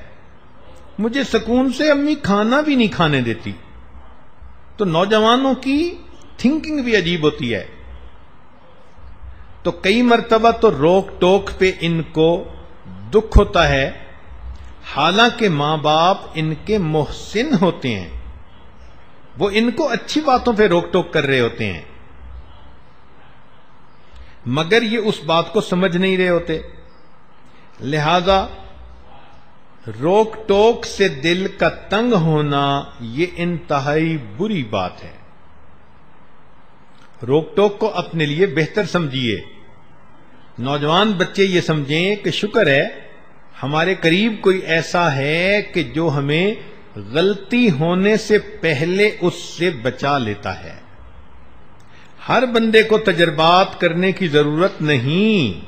مجھے سکون سے امی کھانا بھی نہیں کھانے دیتی. تو نوجوانوں کی تھنکنگ بھی عجیب ہوتی ہے. تو کئی مرتبہ تو روک ٹوک پہ ان کو دکھ ہوتا ہے، حالانکہ ماں باپ ان کے محسن ہوتے ہیں، وہ ان کو اچھی باتوں پہ روک ٹوک کر رہے ہوتے ہیں، مگر یہ اس بات کو سمجھ نہیں رہے ہوتے. لہذا روک ٹوک سے دل کا تنگ ہونا یہ انتہائی بری بات ہے. روک ٹوک کو اپنے لیے بہتر سمجھیے. نوجوان بچے یہ سمجھیں کہ شکر ہے ہمارے قریب کوئی ایسا ہے کہ جو ہمیں غلطی ہونے سے پہلے اس سے بچا لیتا ہے. ہر بندے کو تجربات کرنے کی ضرورت نہیں.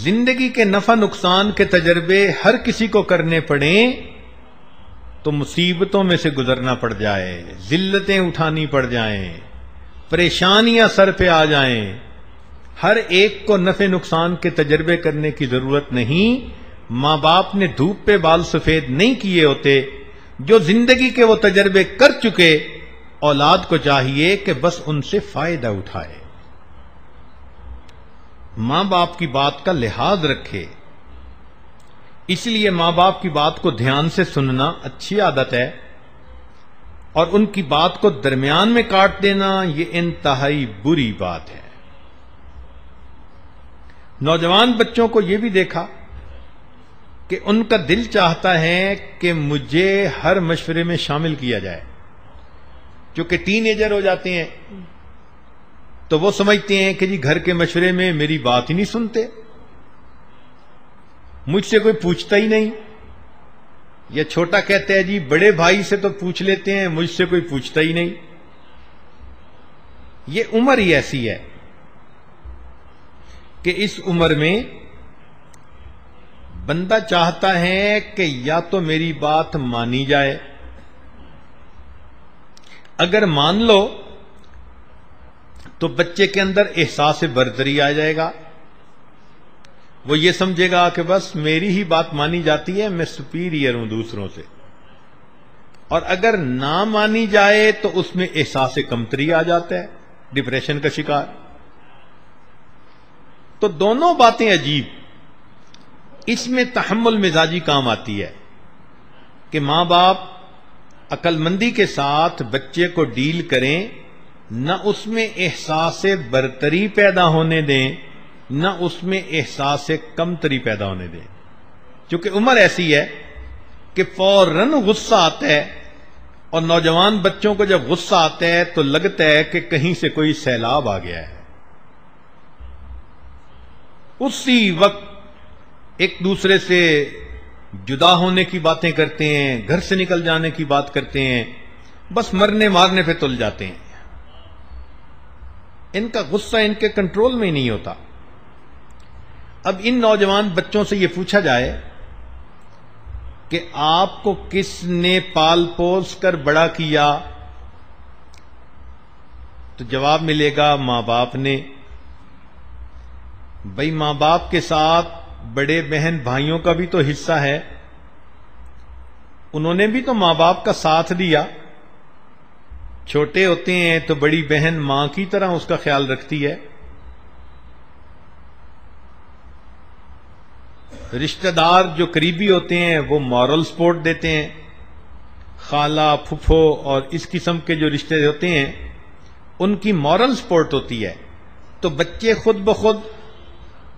زندگی کے نفع نقصان کے تجربے ہر کسی کو کرنے پڑیں تو مصیبتوں میں سے گزرنا پڑ جائے، ذلتیں اٹھانی پڑ جائیں، پریشانیاں سر پہ آ جائیں، ہر ایک کو نفع نقصان کے تجربے کرنے کی ضرورت نہیں. ماں باپ نے دھوپ پہ بال سفید نہیں کیے ہوتے. جو زندگی کے وہ تجربے کر چکے، اولاد کو چاہیے کہ بس ان سے فائدہ اٹھائے، ماں باپ کی بات کا لحاظ رکھے. اس لیے ماں باپ کی بات کو دھیان سے سننا اچھی عادت ہے، اور ان کی بات کو درمیان میں کاٹ دینا یہ انتہائی بری بات ہے. نوجوان بچوں کو یہ بھی دیکھا کہ ان کا دل چاہتا ہے کہ مجھے ہر مشورے میں شامل کیا جائے. چونکہ ٹین ایجر ہو جاتے ہیں تو وہ سمجھتے ہیں کہ جی گھر کے مشورے میں میری بات ہی نہیں سنتے، مجھ سے کوئی پوچھتا ہی نہیں. یا چھوٹا کہتا ہے جی بڑے بھائی سے تو پوچھ لیتے ہیں، مجھ سے کوئی پوچھتا ہی نہیں. یہ عمر ہی ایسی ہے کہ اس عمر میں بندہ چاہتا ہے کہ یا تو میری بات مانی جائے، اگر مان لو تو بچے کے اندر احساس برتری آ جائے گا. وہ یہ سمجھے گا کہ بس میری ہی بات مانی جاتی ہے، میں سپیریئر ہوں دوسروں سے. اور اگر نہ مانی جائے تو اس میں احساس کمتری آ جاتا ہے، ڈپریشن کا شکار. تو دونوں باتیں عجیب. اس میں تحمل مزاجی کام آتی ہے کہ ماں باپ عقل مندی کے ساتھ بچے کو ڈیل کریں، نہ اس میں احساس برتری پیدا ہونے دیں، نہ اس میں احساس کمتری پیدا ہونے دیں. چونکہ عمر ایسی ہے کہ فوراً غصہ آتا ہے، اور نوجوان بچوں کو جب غصہ آتا ہے تو لگتا ہے کہ کہیں سے کوئی سیلاب آ گیا ہے. اسی وقت ایک دوسرے سے جدا ہونے کی باتیں کرتے ہیں، گھر سے نکل جانے کی بات کرتے ہیں، بس مرنے مارنے پہ تل جاتے ہیں. ان کا غصہ ان کے کنٹرول میں ہی نہیں ہوتا. اب ان نوجوان بچوں سے یہ پوچھا جائے کہ آپ کو کس نے پال پوس کر بڑا کیا، تو جواب ملے گا ماں باپ نے. بھائی ماں باپ کے ساتھ بڑے بہن بھائیوں کا بھی تو حصہ ہے، انہوں نے بھی تو ماں باپ کا ساتھ دیا. چھوٹے ہوتے ہیں تو بڑی بہن ماں کی طرح اس کا خیال رکھتی ہے. رشتہ دار جو قریبی ہوتے ہیں وہ مورل سپورٹ دیتے ہیں. خالہ پھپھو اور اس قسم کے جو رشتے ہوتے ہیں ان کی مورل سپورٹ ہوتی ہے. تو بچے خود بخود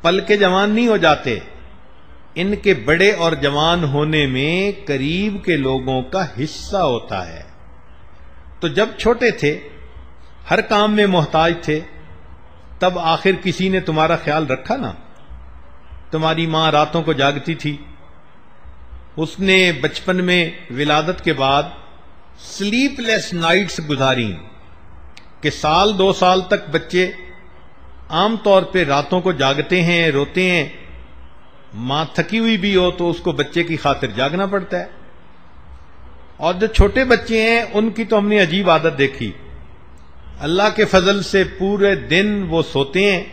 پل کے جوان نہیں ہو جاتے، ان کے بڑے اور جوان ہونے میں قریب کے لوگوں کا حصہ ہوتا ہے. تو جب چھوٹے تھے ہر کام میں محتاج تھے، تب آخر کسی نے تمہارا خیال رکھا نا. تمہاری ماں راتوں کو جاگتی تھی، اس نے بچپن میں ولادت کے بعد سلیپ لیس نائٹس گزاری کہ سال 2 سال تک بچے عام طور پہ راتوں کو جاگتے ہیں، روتے ہیں. ماں تھکی ہوئی بھی ہو تو اس کو بچے کی خاطر جاگنا پڑتا ہے. اور جو چھوٹے بچے ہیں ان کی تو ہم نے عجیب عادت دیکھی، اللہ کے فضل سے پورے دن وہ سوتے ہیں،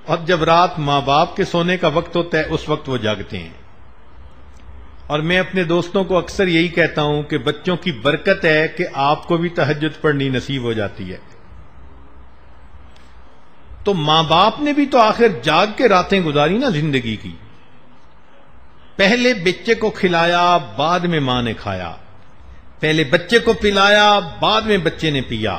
اور جب رات ماں باپ کے سونے کا وقت ہوتا ہے اس وقت وہ جاگتے ہیں. اور میں اپنے دوستوں کو اکثر یہی کہتا ہوں کہ بچوں کی برکت ہے کہ آپ کو بھی تہجد پڑھنی نصیب ہو جاتی ہے. تو ماں باپ نے بھی تو آخر جاگ کے راتیں گزاری نا زندگی کی. پہلے بچے کو کھلایا بعد میں ماں نے کھایا، پہلے بچے کو پلایا بعد میں بچے نے پیا،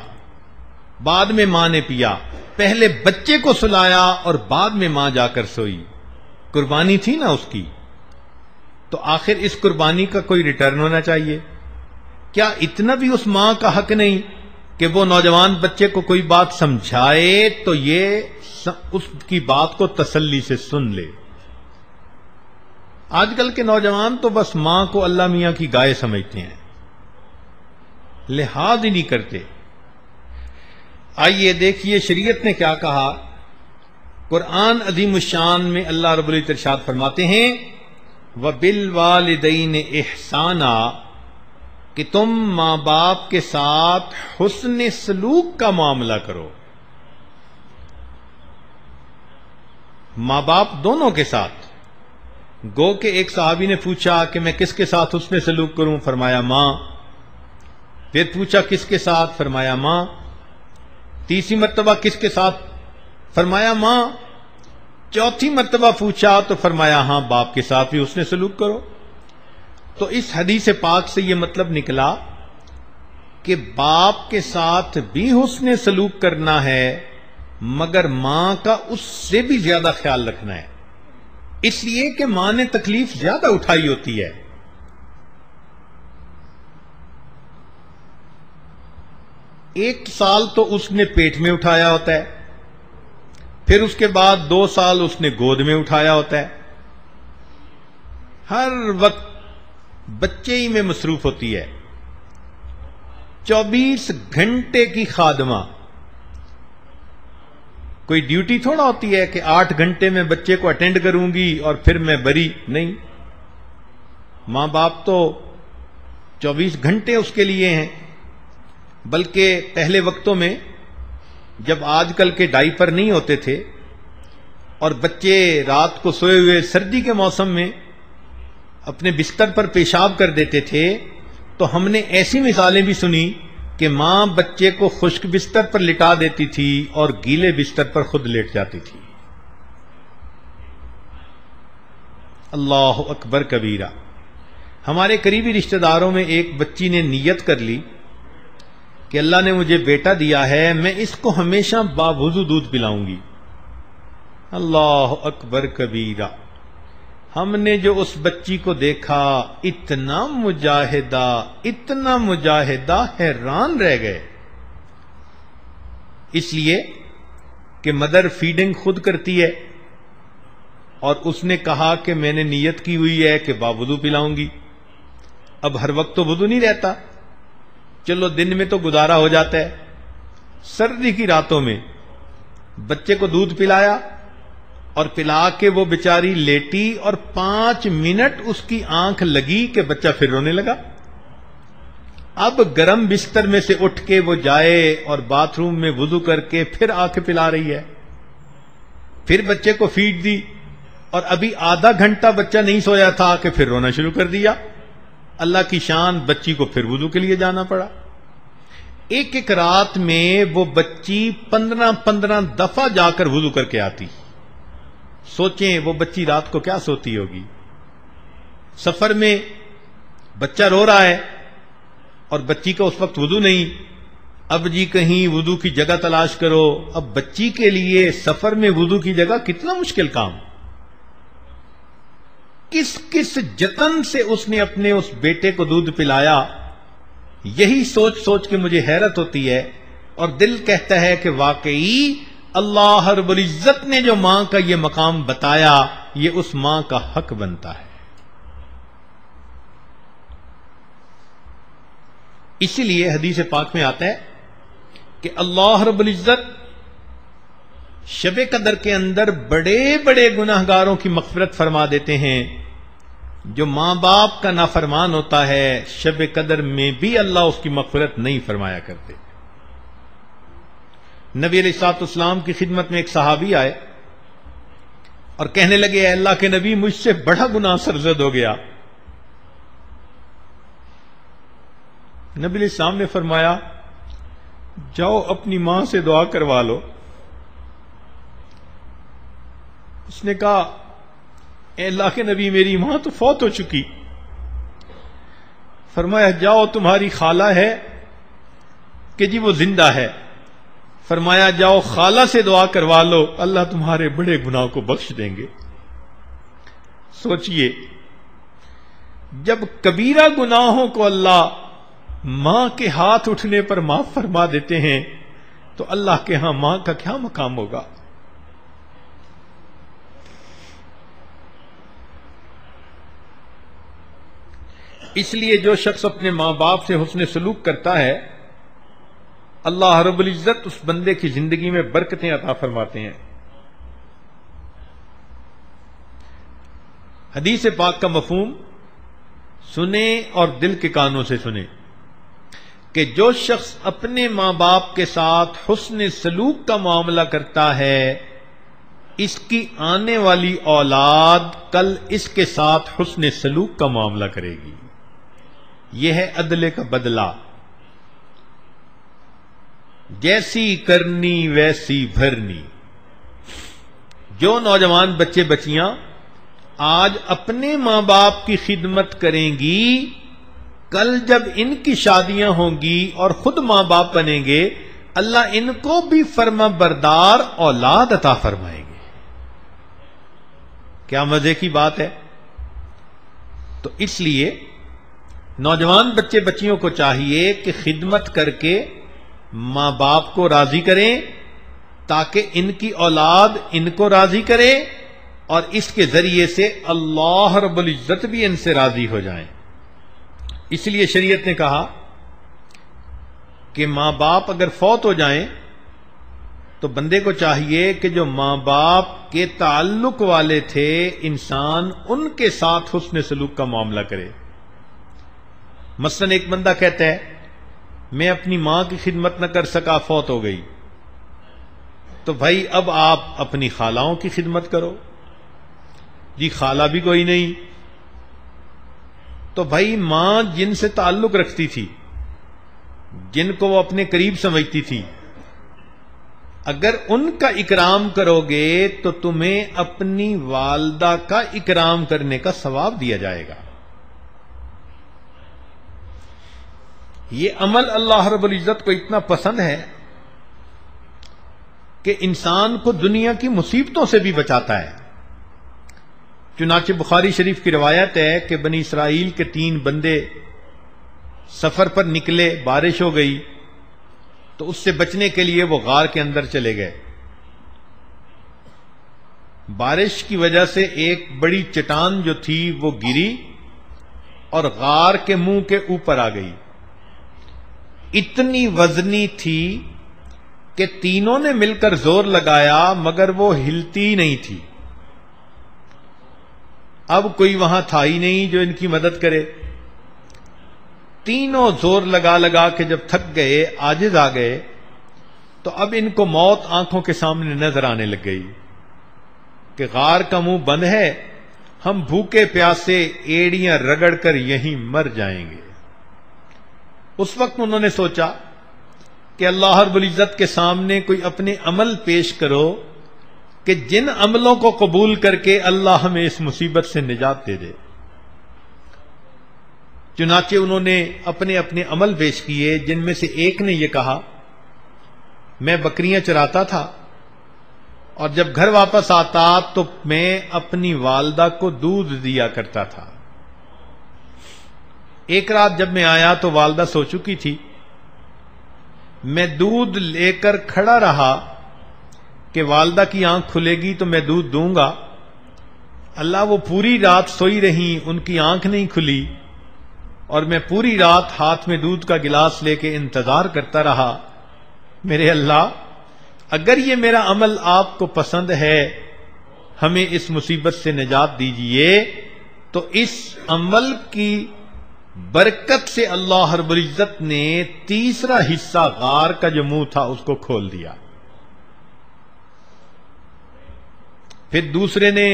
بعد میں ماں نے پیا، پہلے بچے کو سلایا اور بعد میں ماں جا کر سوئی. قربانی تھی نا اس کی. تو آخر اس قربانی کا کوئی ریٹرن ہونا چاہیے. کیا اتنا بھی اس ماں کا حق نہیں کہ وہ نوجوان بچے کو کوئی بات سمجھائے تو یہ اس کی بات کو تسلی سے سن لے؟ آج کل کے نوجوان تو بس ماں کو اللہ میاں کی گائے سمجھتے ہیں، لحاظ ہی نہیں کرتے. آئیے دیکھیے شریعت نے کیا کہا. قرآن عظیم الشان میں اللہ رب العزت ارشاد فرماتے ہیں وَبِالْوَالِدَيْنِ إِحْسَانًا، کہ تم ماں باپ کے ساتھ حسن سلوک کا معاملہ کرو، ماں باپ دونوں کے ساتھ۔ گو کہ ایک صحابی نے پوچھا کہ میں کس کے ساتھ حسن سلوک کروں؟ فرمایا ماں۔ پھر پوچھا کس کے ساتھ؟ فرمایا ماں۔ تیسری مرتبہ کس کے ساتھ؟ فرمایا ماں۔ چوتھی مرتبہ پوچھا تو فرمایا ہاں باپ کے ساتھ بھی حسن سلوک کرو۔ تو اس حدیث پاک سے یہ مطلب نکلا کہ باپ کے ساتھ بھی حسن سلوک کرنا ہے، مگر ماں کا اس سے بھی زیادہ خیال رکھنا ہے، اس لیے کہ ماں نے تکلیف زیادہ اٹھائی ہوتی ہے۔ ایک سال تو اس نے پیٹ میں اٹھایا ہوتا ہے، پھر اس کے بعد 2 سال اس نے گود میں اٹھایا ہوتا ہے، ہر وقت بچے ہی میں مصروف ہوتی ہے۔ 24 گھنٹے کی خادمہ، کوئی ڈیوٹی تھوڑا ہوتی ہے کہ 8 گھنٹے میں بچے کو اٹینڈ کروں گی اور پھر میں بری، نہیں، ماں باپ تو 24 گھنٹے اس کے لیے ہیں۔ بلکہ پہلے وقتوں میں جب آج کل کے ڈائپر نہیں ہوتے تھے اور بچے رات کو سوئے ہوئے سردی کے موسم میں اپنے بستر پر پیشاب کر دیتے تھے، تو ہم نے ایسی مثالیں بھی سنی کہ ماں بچے کو خشک بستر پر لٹا دیتی تھی اور گیلے بستر پر خود لیٹ جاتی تھی۔ اللہ اکبر کبیرہ۔ ہمارے قریبی رشتہ داروں میں ایک بچی نے نیت کر لی کہ اللہ نے مجھے بیٹا دیا ہے، میں اس کو ہمیشہ باوضو دودھ پلاؤں گی۔ اللہ اکبر کبیرہ۔ ہم نے جو اس بچی کو دیکھا، اتنا مجاہدہ، حیران رہ گئے، اس لیے کہ مدر فیڈنگ خود کرتی ہے، اور اس نے کہا کہ میں نے نیت کی ہوئی ہے کہ باوضو پلاؤں گی۔ اب ہر وقت تو وضو نہیں رہتا، چلو دن میں تو گزارا ہو جاتا ہے، سردی کی راتوں میں بچے کو دودھ پلایا اور پلا کے وہ بیچاری لیٹی، اور 5 منٹ اس کی آنکھ لگی کہ بچہ پھر رونے لگا۔ اب گرم بستر میں سے اٹھ کے وہ جائے اور باتھ روم میں وضو کر کے پھر آ کے پلا رہی ہے، پھر بچے کو فیڈ دی، اور ابھی آدھا گھنٹہ بچہ نہیں سویا تھا کہ پھر رونا شروع کر دیا۔ اللہ کی شان، بچی کو پھر وضو کے لیے جانا پڑا۔ ایک رات میں وہ بچی 15 دفعہ جا کر وضو کر کے آتی۔ سوچیں وہ بچی رات کو کیا سوتی ہوگی۔ سفر میں بچہ رو رہا ہے اور بچی کا اس وقت وضو نہیں، اب جی کہیں وضو کی جگہ تلاش کرو۔ اب بچی کے لیے سفر میں وضو کی جگہ کتنا مشکل کام۔ کس جتن سے اس نے اپنے اس بیٹے کو دودھ پلایا، یہی سوچ سوچ کے مجھے حیرت ہوتی ہے، اور دل کہتا ہے کہ واقعی اللہ رب العزت نے جو ماں کا یہ مقام بتایا، یہ اس ماں کا حق بنتا ہے۔ اسی لیے حدیث پاک میں آتا ہے کہ اللہ رب العزت شب قدر کے اندر بڑے بڑے گناہگاروں کی مغفرت فرما دیتے ہیں۔ جو ماں باپ کا نافرمان ہوتا ہے، شب قدر میں بھی اللہ اس کی مغفرت نہیں فرمایا کرتے۔ نبی علیہ الصلوۃ والسلام کی خدمت میں ایک صحابی آئے اور کہنے لگے، اے اللہ کے نبی، مجھ سے بڑا گناہ سرزد ہو گیا۔ نبی علیہ السلام نے فرمایا، جاؤ اپنی ماں سے دعا کروا لو۔ اس نے کہا، اے اللہ کے نبی، میری ماں تو فوت ہو چکی۔ فرمایا، جاؤ تمہاری خالہ ہے کہ جی وہ زندہ ہے۔ فرمایا، جاؤ خالہ سے دعا کروا لو، اللہ تمہارے بڑے گناہ کو بخش دیں گے۔ سوچئے، جب کبیرہ گناہوں کو اللہ ماں کے ہاتھ اٹھنے پر معاف فرما دیتے ہیں، تو اللہ کے ہاں ماں کا کیا مقام ہوگا۔ اس لیے جو شخص اپنے ماں باپ سے حسن سلوک کرتا ہے، اللہ رب العزت اس بندے کی زندگی میں برکتیں عطا فرماتے ہیں۔ حدیث پاک کا مفہوم سنیں اور دل کے کانوں سے سنیں۔ کہ جو شخص اپنے ماں باپ کے ساتھ حسن سلوک کا معاملہ کرتا ہے اس کی آنے والی اولاد کل اس کے ساتھ حسن سلوک کا معاملہ کرے گی. یہ ہے عدل کا بدلہ. جیسی کرنی ویسی بھرنی. جو نوجوان بچے بچیاں آج اپنے ماں باپ کی خدمت کریں گی کل جب ان کی شادیاں ہوں گی اور خود ماں باپ بنیں گے اللہ ان کو بھی فرما بردار اولاد عطا فرمائیں گے. کیا مزے کی بات ہے. تو اس لیے نوجوان بچے بچیوں کو چاہیے کہ خدمت کر کے ماں باپ کو راضی کریں تاکہ ان کی اولاد ان کو راضی کرے اور اس کے ذریعے سے اللہ رب العزت بھی ان سے راضی ہو جائیں. اس لیے شریعت نے کہا کہ ماں باپ اگر فوت ہو جائیں تو بندے کو چاہیے کہ جو ماں باپ کے تعلق والے تھے انسان ان کے ساتھ حسن سلوک کا معاملہ کرے. مثلا ایک بندہ کہتا ہے میں اپنی ماں کی خدمت نہ کر سکا فوت ہو گئی تو بھائی اب آپ اپنی خالاؤں کی خدمت کرو. جی خالہ بھی کوئی نہیں تو بھائی ماں جن سے تعلق رکھتی تھی جن کو وہ اپنے قریب سمجھتی تھی اگر ان کا اکرام کرو گے تو تمہیں اپنی والدہ کا اکرام کرنے کا ثواب دیا جائے گا. یہ عمل اللہ رب العزت کو اتنا پسند ہے کہ انسان کو دنیا کی مصیبتوں سے بھی بچاتا ہے. چنانچہ بخاری شریف کی روایت ہے کہ بنی اسرائیل کے 3 بندے سفر پر نکلے، بارش ہو گئی تو اس سے بچنے کے لیے وہ غار کے اندر چلے گئے. بارش کی وجہ سے ایک بڑی چٹان جو تھی وہ گری اور غار کے منہ کے اوپر آ گئی. اتنی وزنی تھی کہ تینوں نے مل کر زور لگایا مگر وہ ہلتی نہیں تھی. اب کوئی وہاں تھا ہی نہیں جو ان کی مدد کرے. تینوں زور لگا لگا کے جب تھک گئے عاجز آ گئے تو اب ان کو موت آنکھوں کے سامنے نظر آنے لگ گئی کہ غار کا منہ بند ہے، ہم بھوکے پیاسے ایڑیاں رگڑ کر یہیں مر جائیں گے. اس وقت انہوں نے سوچا کہ اللہ رب العزت کے سامنے کوئی اپنے عمل پیش کرو کہ جن عملوں کو قبول کر کے اللہ ہمیں اس مصیبت سے نجات دے دے. چنانچہ انہوں نے اپنے اپنے عمل پیش کیے جن میں سے ایک نے یہ کہا میں بکریاں چراتا تھا اور جب گھر واپس آتا تو میں اپنی والدہ کو دودھ دیا کرتا تھا. ایک رات جب میں آیا تو والدہ سو چکی تھی. میں دودھ لے کر کھڑا رہا کہ والدہ کی آنکھ کھلے گی تو میں دودھ دوں گا. اللہ وہ پوری رات سوئی رہیں، ان کی آنکھ نہیں کھلی اور میں پوری رات ہاتھ میں دودھ کا گلاس لے کے انتظار کرتا رہا. میرے اللہ اگر یہ میرا عمل آپ کو پسند ہے ہمیں اس مصیبت سے نجات دیجئے. تو اس عمل کی برکت سے اللہ رب العزت نے تیسرا حصہ غار کا جو منہ تھا اس کو کھول دیا. پھر دوسرے نے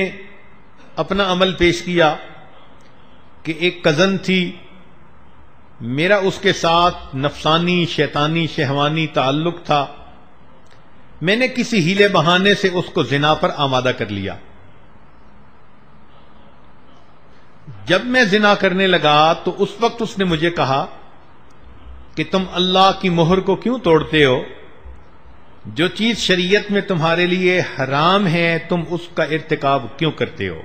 اپنا عمل پیش کیا کہ ایک کزن تھی میرا اس کے ساتھ نفسانی شیطانی شہوانی تعلق تھا، میں نے کسی ہیلے بہانے سے اس کو زنا پر آمادہ کر لیا. جب میں زنا کرنے لگا تو اس وقت اس نے مجھے کہا کہ تم اللہ کی مہر کو کیوں توڑتے ہو؟ جو چیز شریعت میں تمہارے لیے حرام ہے تم اس کا ارتکاب کیوں کرتے ہو؟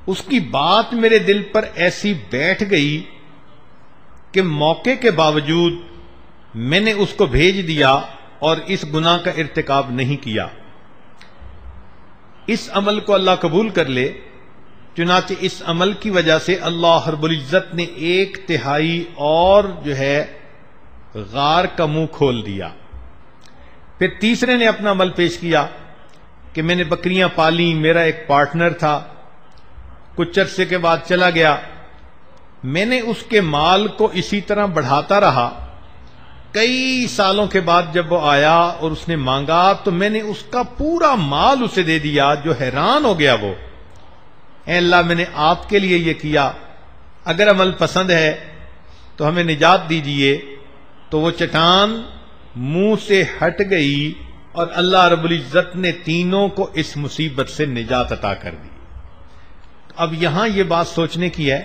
اس کی بات میرے دل پر ایسی بیٹھ گئی کہ موقع کے باوجود میں نے اس کو بھیج دیا اور اس گناہ کا ارتکاب نہیں کیا. اس عمل کو اللہ قبول کر لے. چنانچہ اس عمل کی وجہ سے اللہ رب العزت نے 1/3 اور جو ہے غار کا منہ کھول دیا. پھر تیسرے نے اپنا عمل پیش کیا کہ میں نے بکریاں پالی، میرا ایک پارٹنر تھا، کچھ عرصے کے بعد چلا گیا. میں نے اس کے مال کو اسی طرح بڑھاتا رہا. کئی سالوں کے بعد جب وہ آیا اور اس نے مانگا تو میں نے اس کا پورا مال اسے دے دیا. جو حیران ہو گیا وہ، اے اللہ میں نے آپ کے لیے یہ کیا، اگر عمل پسند ہے تو ہمیں نجات دیجئے. تو وہ چٹان منہ سے ہٹ گئی اور اللہ رب العزت نے تینوں کو اس مصیبت سے نجات عطا کر دی. اب یہاں یہ بات سوچنے کی ہے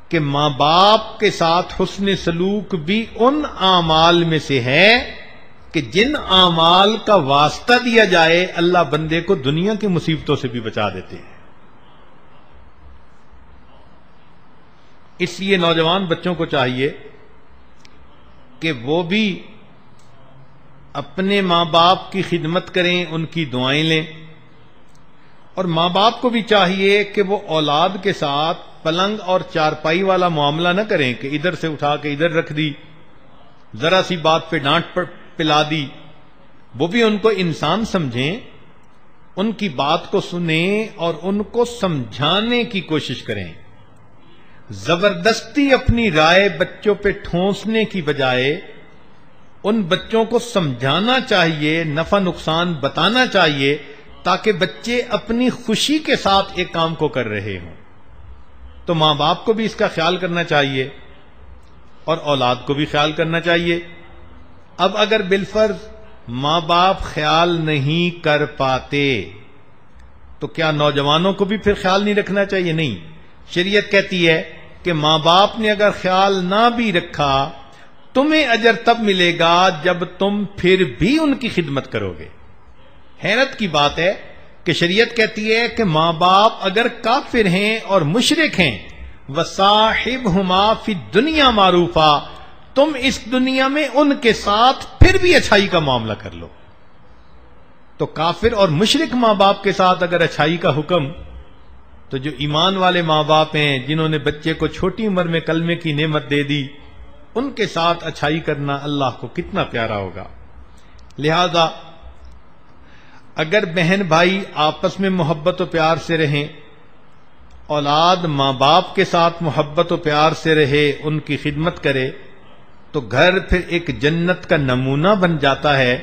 کہ ماں باپ کے ساتھ حسن سلوک بھی ان اعمال میں سے ہے کہ جن اعمال کا واسطہ دیا جائے اللہ بندے کو دنیا کی مصیبتوں سے بھی بچا دیتے ہیں. اس لیے نوجوان بچوں کو چاہیے کہ وہ بھی اپنے ماں باپ کی خدمت کریں، ان کی دعائیں لیں. اور ماں باپ کو بھی چاہیے کہ وہ اولاد کے ساتھ پلنگ اور چارپائی والا معاملہ نہ کریں کہ ادھر سے اٹھا کے ادھر رکھ دی، ذرا سی بات پہ ڈانٹ پلا دی. وہ بھی ان کو انسان سمجھیں، ان کی بات کو سنیں اور ان کو سمجھانے کی کوشش کریں. زبردستی اپنی رائے بچوں پہ ٹھونسنے کی بجائے ان بچوں کو سمجھانا چاہیے، نفع نقصان بتانا چاہیے تاکہ بچے اپنی خوشی کے ساتھ ایک کام کو کر رہے ہوں. تو ماں باپ کو بھی اس کا خیال کرنا چاہیے اور اولاد کو بھی خیال کرنا چاہیے. اب اگر بالفرض ماں باپ خیال نہیں کر پاتے تو کیا نوجوانوں کو بھی پھر خیال نہیں رکھنا چاہیے؟ نہیں. شریعت کہتی ہے کہ ماں باپ نے اگر خیال نہ بھی رکھا تمہیں اجر تب ملے گا جب تم پھر بھی ان کی خدمت کرو گے. حیرت کی بات ہے کہ شریعت کہتی ہے کہ ماں باپ اگر کافر ہیں اور مشرک ہیں وَصَاحِبْهُمَا فِي الدُّنْيَا مَعْرُوفًا، تم اس دنیا میں ان کے ساتھ پھر بھی اچھائی کا معاملہ کر لو. تو کافر اور مشرک ماں باپ کے ساتھ اگر اچھائی کا حکم، تو جو ایمان والے ماں باپ ہیں جنہوں نے بچے کو چھوٹی عمر میں کلمے کی نعمت دے دی، ان کے ساتھ اچھائی کرنا اللہ کو کتنا پیارا ہوگا. لہذا اگر بہن بھائی آپس میں محبت و پیار سے رہیں، اولاد ماں باپ کے ساتھ محبت و پیار سے رہے، ان کی خدمت کرے، تو گھر پھر ایک جنت کا نمونہ بن جاتا ہے.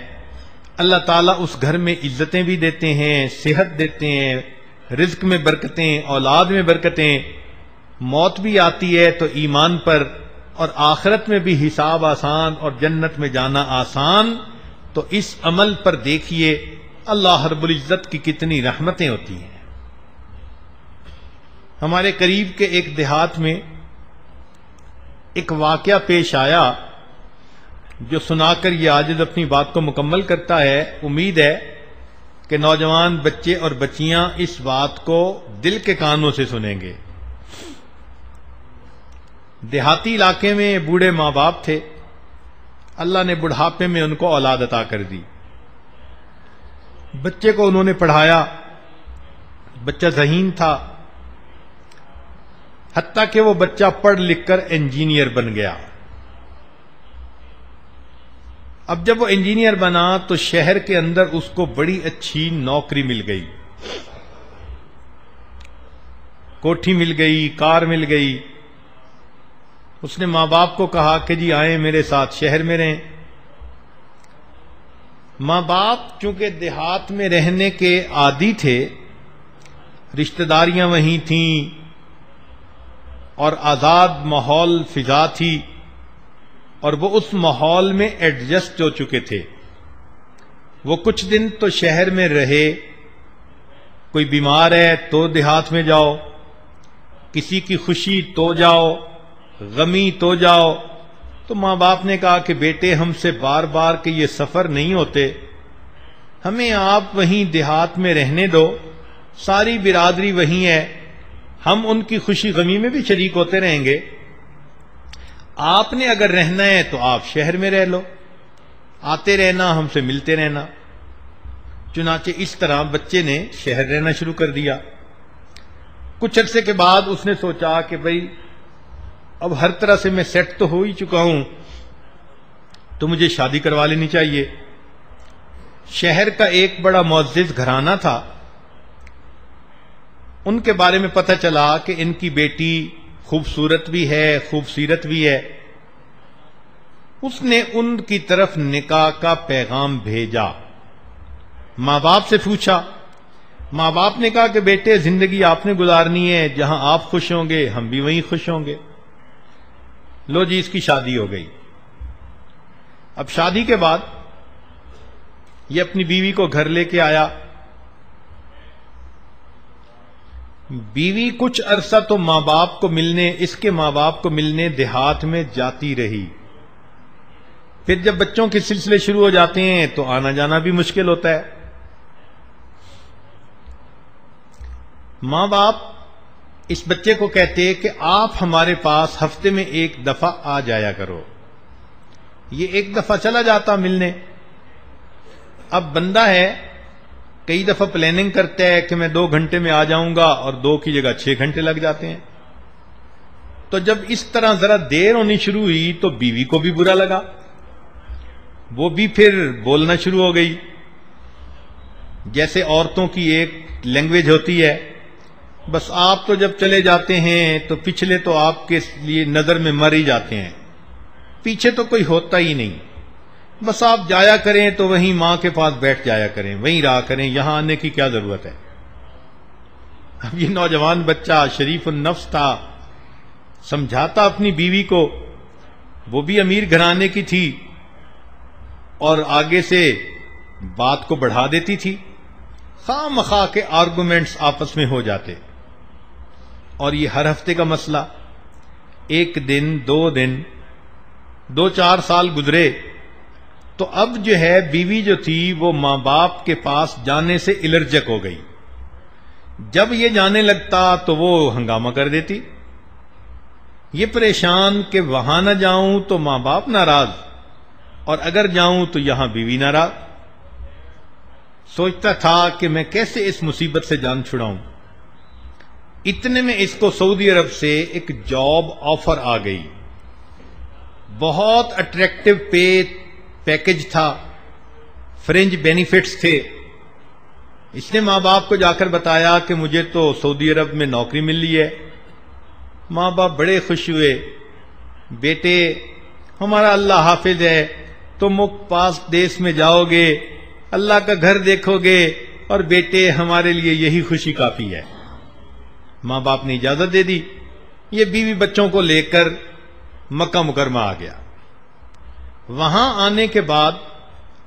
اللہ تعالیٰ اس گھر میں عزتیں بھی دیتے ہیں، صحت دیتے ہیں، رزق میں برکتیں، اولاد میں برکتیں. موت بھی آتی ہے تو ایمان پر، اور آخرت میں بھی حساب آسان اور جنت میں جانا آسان. تو اس عمل پر دیکھیے اللہ رب العزت کی کتنی رحمتیں ہوتی ہیں. ہمارے قریب کے ایک دیہات میں ایک واقعہ پیش آیا جو سنا کر یہ عاجز اپنی بات کو مکمل کرتا ہے. امید ہے کہ نوجوان بچے اور بچیاں اس بات کو دل کے کانوں سے سنیں گے. دیہاتی علاقے میں بوڑھے ماں باپ تھے، اللہ نے بڑھاپے میں ان کو اولاد عطا کر دی. بچے کو انہوں نے پڑھایا، بچہ ذہین تھا، حتیٰ کہ وہ بچہ پڑھ لکھ کر انجینئر بن گیا. اب جب وہ انجینئر بنا تو شہر کے اندر اس کو بڑی اچھی نوکری مل گئی، کوٹھی مل گئی، کار مل گئی. اس نے ماں باپ کو کہا کہ جی آئیں میرے ساتھ شہر میں رہیں. ماں باپ چونکہ دیہات میں رہنے کے عادی تھے، رشتہ داریاں وہیں تھیں اور آزاد ماحول فضا تھی، اور وہ اس ماحول میں ایڈجسٹ ہو چکے تھے. وہ کچھ دن تو شہر میں رہے، کوئی بیمار ہے تو دیہات میں جاؤ، کسی کی خوشی تو جاؤ، غمی تو جاؤ. تو ماں باپ نے کہا کہ بیٹے ہم سے بار بار کے یہ سفر نہیں ہوتے، ہمیں آپ وہیں دیہات میں رہنے دو، ساری برادری وہیں ہے، ہم ان کی خوشی غمی میں بھی شریک ہوتے رہیں گے. آپ نے اگر رہنا ہے تو آپ شہر میں رہ لو، آتے رہنا، ہم سے ملتے رہنا. چنانچہ اس طرح بچے نے شہر رہنا شروع کر دیا. کچھ عرصے کے بعد اس نے سوچا کہ بھئی اب ہر طرح سے میں سیٹ تو ہو ہی چکا ہوں، تو مجھے شادی کروا لینی چاہیے. شہر کا ایک بڑا معزز گھرانہ تھا، ان کے بارے میں پتہ چلا کہ ان کی بیٹی خوبصورت بھی ہے، خوبصیرت بھی ہے، اس نے ان کی طرف نکاح کا پیغام بھیجا۔ ماں باپ سے پوچھا، ماں باپ نے کہا کہ بیٹے زندگی آپ نے گزارنی ہے، جہاں آپ خوش ہوں گے ہم بھی وہیں خوش ہوں گے۔ لو جی، اس کی شادی ہو گئی۔ اب شادی کے بعد یہ اپنی بیوی کو گھر لے کے آیا۔ بیوی کچھ عرصہ تو ماں باپ کو ملنے، اس کے ماں باپ کو ملنے دیہات میں جاتی رہی۔ پھر جب بچوں کے سلسلے شروع ہو جاتے ہیں تو آنا جانا بھی مشکل ہوتا ہے۔ ماں باپ اس بچے کو کہتے کہ آپ ہمارے پاس ہفتے میں ایک دفعہ آ جایا کرو۔ یہ ایک دفعہ چلا جاتا ملنے۔ اب بندہ ہے، کئی دفعہ پلاننگ کرتا ہے کہ میں 2 گھنٹے میں آ جاؤں گا، اور 2 کی جگہ 6 گھنٹے لگ جاتے ہیں۔ تو جب اس طرح ذرا دیر ہونی شروع ہوئی تو بیوی کو بھی برا لگا، وہ بھی پھر بولنا شروع ہو گئی۔ جیسے عورتوں کی ایک لینگویج ہوتی ہے، بس آپ تو جب چلے جاتے ہیں تو پچھلے تو آپ کے لیے نظر میں مر ہی جاتے ہیں، پیچھے تو کوئی ہوتا ہی نہیں، بس آپ جایا کریں تو وہیں ماں کے پاس بیٹھ جایا کریں، وہیں رہا کریں، یہاں آنے کی کیا ضرورت ہے۔ اب یہ نوجوان بچہ شریف النفس تھا، سمجھاتا اپنی بیوی کو، وہ بھی امیر گھرانے کی تھی اور آگے سے بات کو بڑھا دیتی تھی، خواہ مخواہ کے آرگومنٹس آپس میں ہو جاتے، اور یہ ہر ہفتے کا مسئلہ۔ 1 دن 2 دن 2-4 سال گزرے تو اب جو ہے بیوی جو تھی وہ ماں باپ کے پاس جانے سے الرجک ہو گئی۔ جب یہ جانے لگتا تو وہ ہنگامہ کر دیتی، یہ پریشان کہ وہاں نہ جاؤں تو ماں باپ ناراض، اور اگر جاؤں تو یہاں بیوی ناراض۔ سوچتا تھا کہ میں کیسے اس مصیبت سے جان چھڑاؤں۔ اتنے میں اس کو سعودی عرب سے ایک جاب آفر آ گئی، بہت اٹریکٹیو پیکج تھا، فرنج بینیفٹس تھے۔ اس نے ماں باپ کو جا کر بتایا کہ مجھے تو سعودی عرب میں نوکری مل لی ہے۔ ماں باپ بڑے خوش ہوئے، بیٹے ہمارا اللہ حافظ ہے، تم پاس دیس میں جاؤ گے، اللہ کا گھر دیکھو گے، اور بیٹے ہمارے لیے یہی خوشی کافی ہے۔ ماں باپ نے اجازت دے دی، یہ بیوی بچوں کو لے کر مکہ مکرمہ آ گیا۔ وہاں آنے کے بعد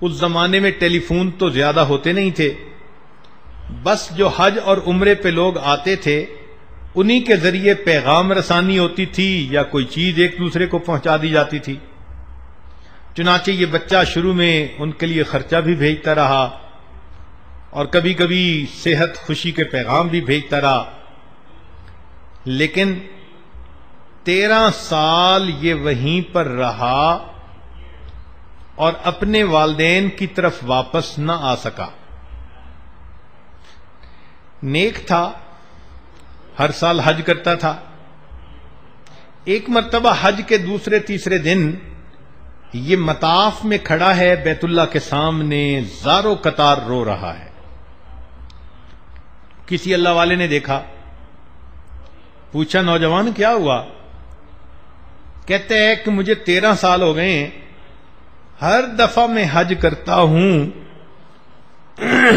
اس زمانے میں ٹیلی فون تو زیادہ ہوتے نہیں تھے، بس جو حج اور عمرے پہ لوگ آتے تھے انہی کے ذریعے پیغام رسانی ہوتی تھی یا کوئی چیز ایک دوسرے کو پہنچا دی جاتی تھی۔ چنانچہ یہ بچہ شروع میں ان کے لیے خرچہ بھی بھیجتا رہا، اور کبھی کبھی صحت خوشی کے پیغام بھی بھیجتا رہا، لیکن 13 سال یہ وہیں پر رہا اور اپنے والدین کی طرف واپس نہ آ سکا۔ نیک تھا، ہر سال حج کرتا تھا۔ ایک مرتبہ حج کے دوسرے تیسرے دن یہ مطاف میں کھڑا ہے، بیت اللہ کے سامنے زارو قطار رو رہا ہے۔ کسی اللہ والے نے دیکھا، پوچھا نوجوان کیا ہوا؟ کہتے ہیں کہ مجھے 13 سال ہو گئے ہیں، ہر دفعہ میں حج کرتا ہوں،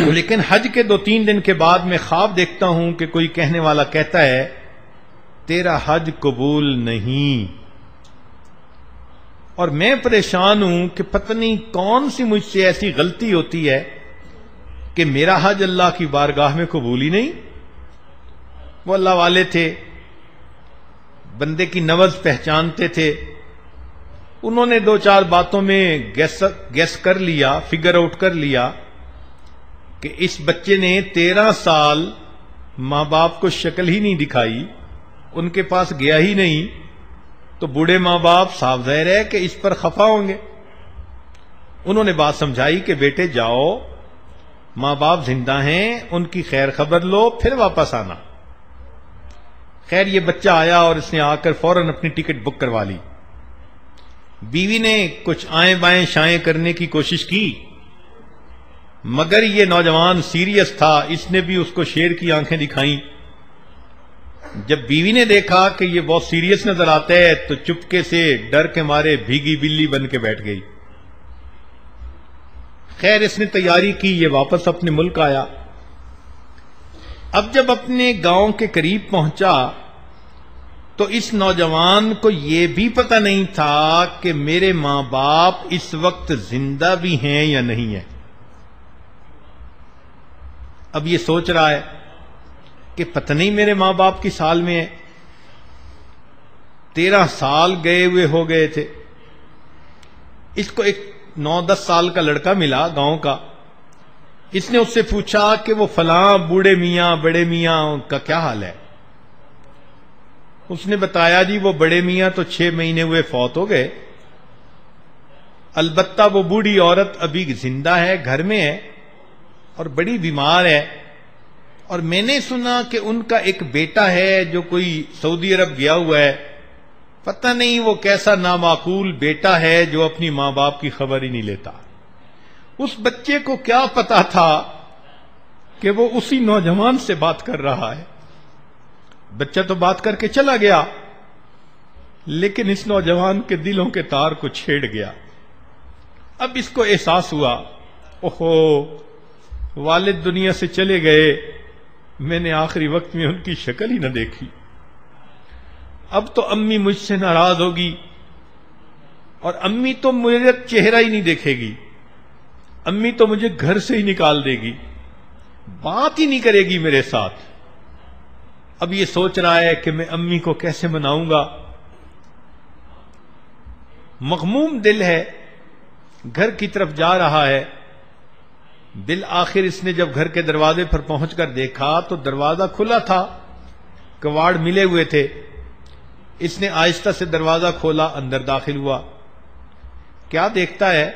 لیکن حج کے 2-3 دن کے بعد میں خواب دیکھتا ہوں کہ کوئی کہنے والا کہتا ہے تیرا حج قبول نہیں، اور میں پریشان ہوں کہ پتہ نہیں کون سی مجھ سے ایسی غلطی ہوتی ہے کہ میرا حج اللہ کی بارگاہ میں قبول ہی نہیں۔ وہ اللہ والے تھے، بندے کی نبض پہچانتے تھے، انہوں نے 2-4 باتوں میں گیس کر لیا، فگر آؤٹ کر لیا کہ اس بچے نے 13 سال ماں باپ کو شکل ہی نہیں دکھائی، ان کے پاس گیا ہی نہیں، تو بوڑھے ماں باپ صاف ظاہر ہے کہ اس پر خفا ہوں گے۔ انہوں نے بات سمجھائی کہ بیٹے جاؤ، ماں باپ زندہ ہیں، ان کی خیر خبر لو، پھر واپس آنا۔ خیر یہ بچہ آیا اور اس نے آ کر فوراً اپنی ٹکٹ بک کروا لی۔ بیوی نے کچھ آئیں بائیں شائیں کرنے کی کوشش کی، مگر یہ نوجوان سیریس تھا، اس نے بھی اس کو شیر کی آنکھیں دکھائیں۔ جب بیوی نے دیکھا کہ یہ بہت سیریس نظر آتا ہے تو چپکے سے ڈر کے مارے بھیگی بلی بن کے بیٹھ گئی. خیر اس نے تیاری کی, یہ واپس اپنے ملک آیا. اب جب اپنے گاؤں کے قریب پہنچا تو اس نوجوان کو یہ بھی پتہ نہیں تھا کہ میرے ماں باپ اس وقت زندہ بھی ہیں یا نہیں ہیں. اب یہ سوچ رہا ہے کہ پتہ نہیں میرے ماں باپ کس حال میں ہیں. 13 سال گئے ہوئے ہو گئے تھے. اس کو ایک 9-10 سال کا لڑکا ملا گاؤں کا. اس نے اس سے پوچھا کہ وہ فلاں بوڑھے میاں بڑے میاں کا کیا حال ہے. اس نے بتایا جی وہ بڑے میاں تو 6 مہینے ہوئے فوت ہو گئے, البتہ وہ بوڑھی عورت ابھی زندہ ہے, گھر میں ہے اور بڑی بیمار ہے, اور میں نے سنا کہ ان کا ایک بیٹا ہے جو کوئی سعودی عرب گیا ہوا ہے. پتہ نہیں وہ کیسا نامعقول بیٹا ہے جو اپنی ماں باپ کی خبر ہی نہیں لیتا. اس بچے کو کیا پتا تھا کہ وہ اسی نوجوان سے بات کر رہا ہے. بچہ تو بات کر کے چلا گیا, لیکن اس نوجوان کے دلوں کے تار کو چھیڑ گیا. اب اس کو احساس ہوا, اوہو والد دنیا سے چلے گئے, میں نے آخری وقت میں ان کی شکل ہی نہ دیکھی. اب تو امی مجھ سے ناراض ہوگی, اور امی تو میرا چہرہ ہی نہیں دیکھے گی, امی تو مجھے گھر سے ہی نکال دے گی, بات ہی نہیں کرے گی میرے ساتھ. اب یہ سوچ رہا ہے کہ میں امی کو کیسے مناؤں گا. مغموم دل ہے, گھر کی طرف جا رہا ہے. بالآخر اس نے جب گھر کے دروازے پر پہنچ کر دیکھا تو دروازہ کھلا تھا, کواڑ ملے ہوئے تھے. اس نے آہستہ سے دروازہ کھولا, اندر داخل ہوا. کیا دیکھتا ہے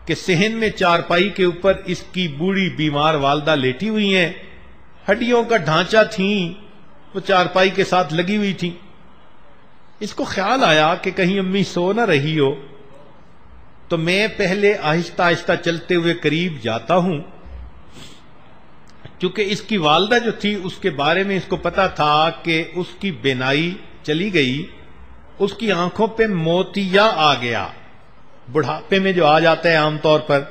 کہ صحن میں چارپائی کے اوپر اس کی بوڑھی بیمار والدہ لیٹی ہوئی ہیں. ہڈیوں کا ڈھانچہ تھیں, وہ چارپائی کے ساتھ لگی ہوئی تھیں. اس کو خیال آیا کہ کہیں امی سو نہ رہی ہو, تو میں پہلے آہستہ آہستہ چلتے ہوئے قریب جاتا ہوں. چونکہ اس کی والدہ جو تھی اس کے بارے میں اس کو پتا تھا کہ اس کی بینائی چلی گئی, اس کی آنکھوں پہ موتیا آ گیا, بڑھاپے میں جو آ جاتا ہے عام طور پر.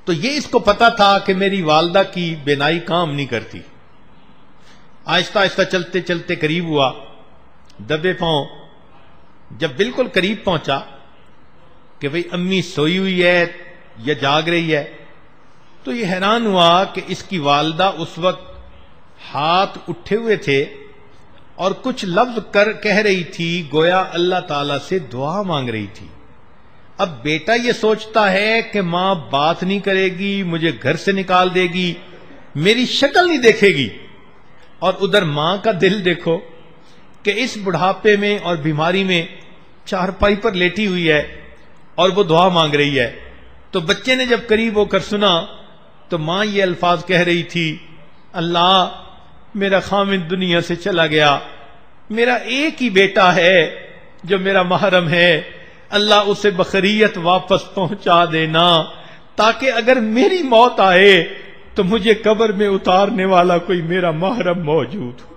تو یہ اس کو پتا تھا کہ میری والدہ کی بینائی کام نہیں کرتی. آہستہ آہستہ چلتے چلتے قریب ہوا, دبے پاؤں. جب بالکل قریب پہنچا کہ بھئی امی سوئی ہوئی ہے یا جاگ رہی ہے, تو یہ حیران ہوا کہ اس کی والدہ اس وقت ہاتھ اٹھے ہوئے تھے اور کچھ لفظ کہہ رہی تھی, گویا اللہ تعالی سے دعا مانگ رہی تھی. اب بیٹا یہ سوچتا ہے کہ ماں بات نہیں کرے گی, مجھے گھر سے نکال دے گی, میری شکل نہیں دیکھے گی. اور ادھر ماں کا دل دیکھو کہ اس بڑھاپے میں اور بیماری میں چارپائی پر لیٹی ہوئی ہے اور وہ دعا مانگ رہی ہے. تو بچے نے جب قریب ہو کر سنا تو ماں یہ الفاظ کہہ رہی تھی, اللہ میرا خامد دنیا سے چلا گیا, میرا ایک ہی بیٹا ہے جو میرا محرم ہے, اللہ اسے بخیریت واپس پہنچا دینا, تاکہ اگر میری موت آئے تو مجھے قبر میں اتارنے والا کوئی میرا محرم موجود ہو.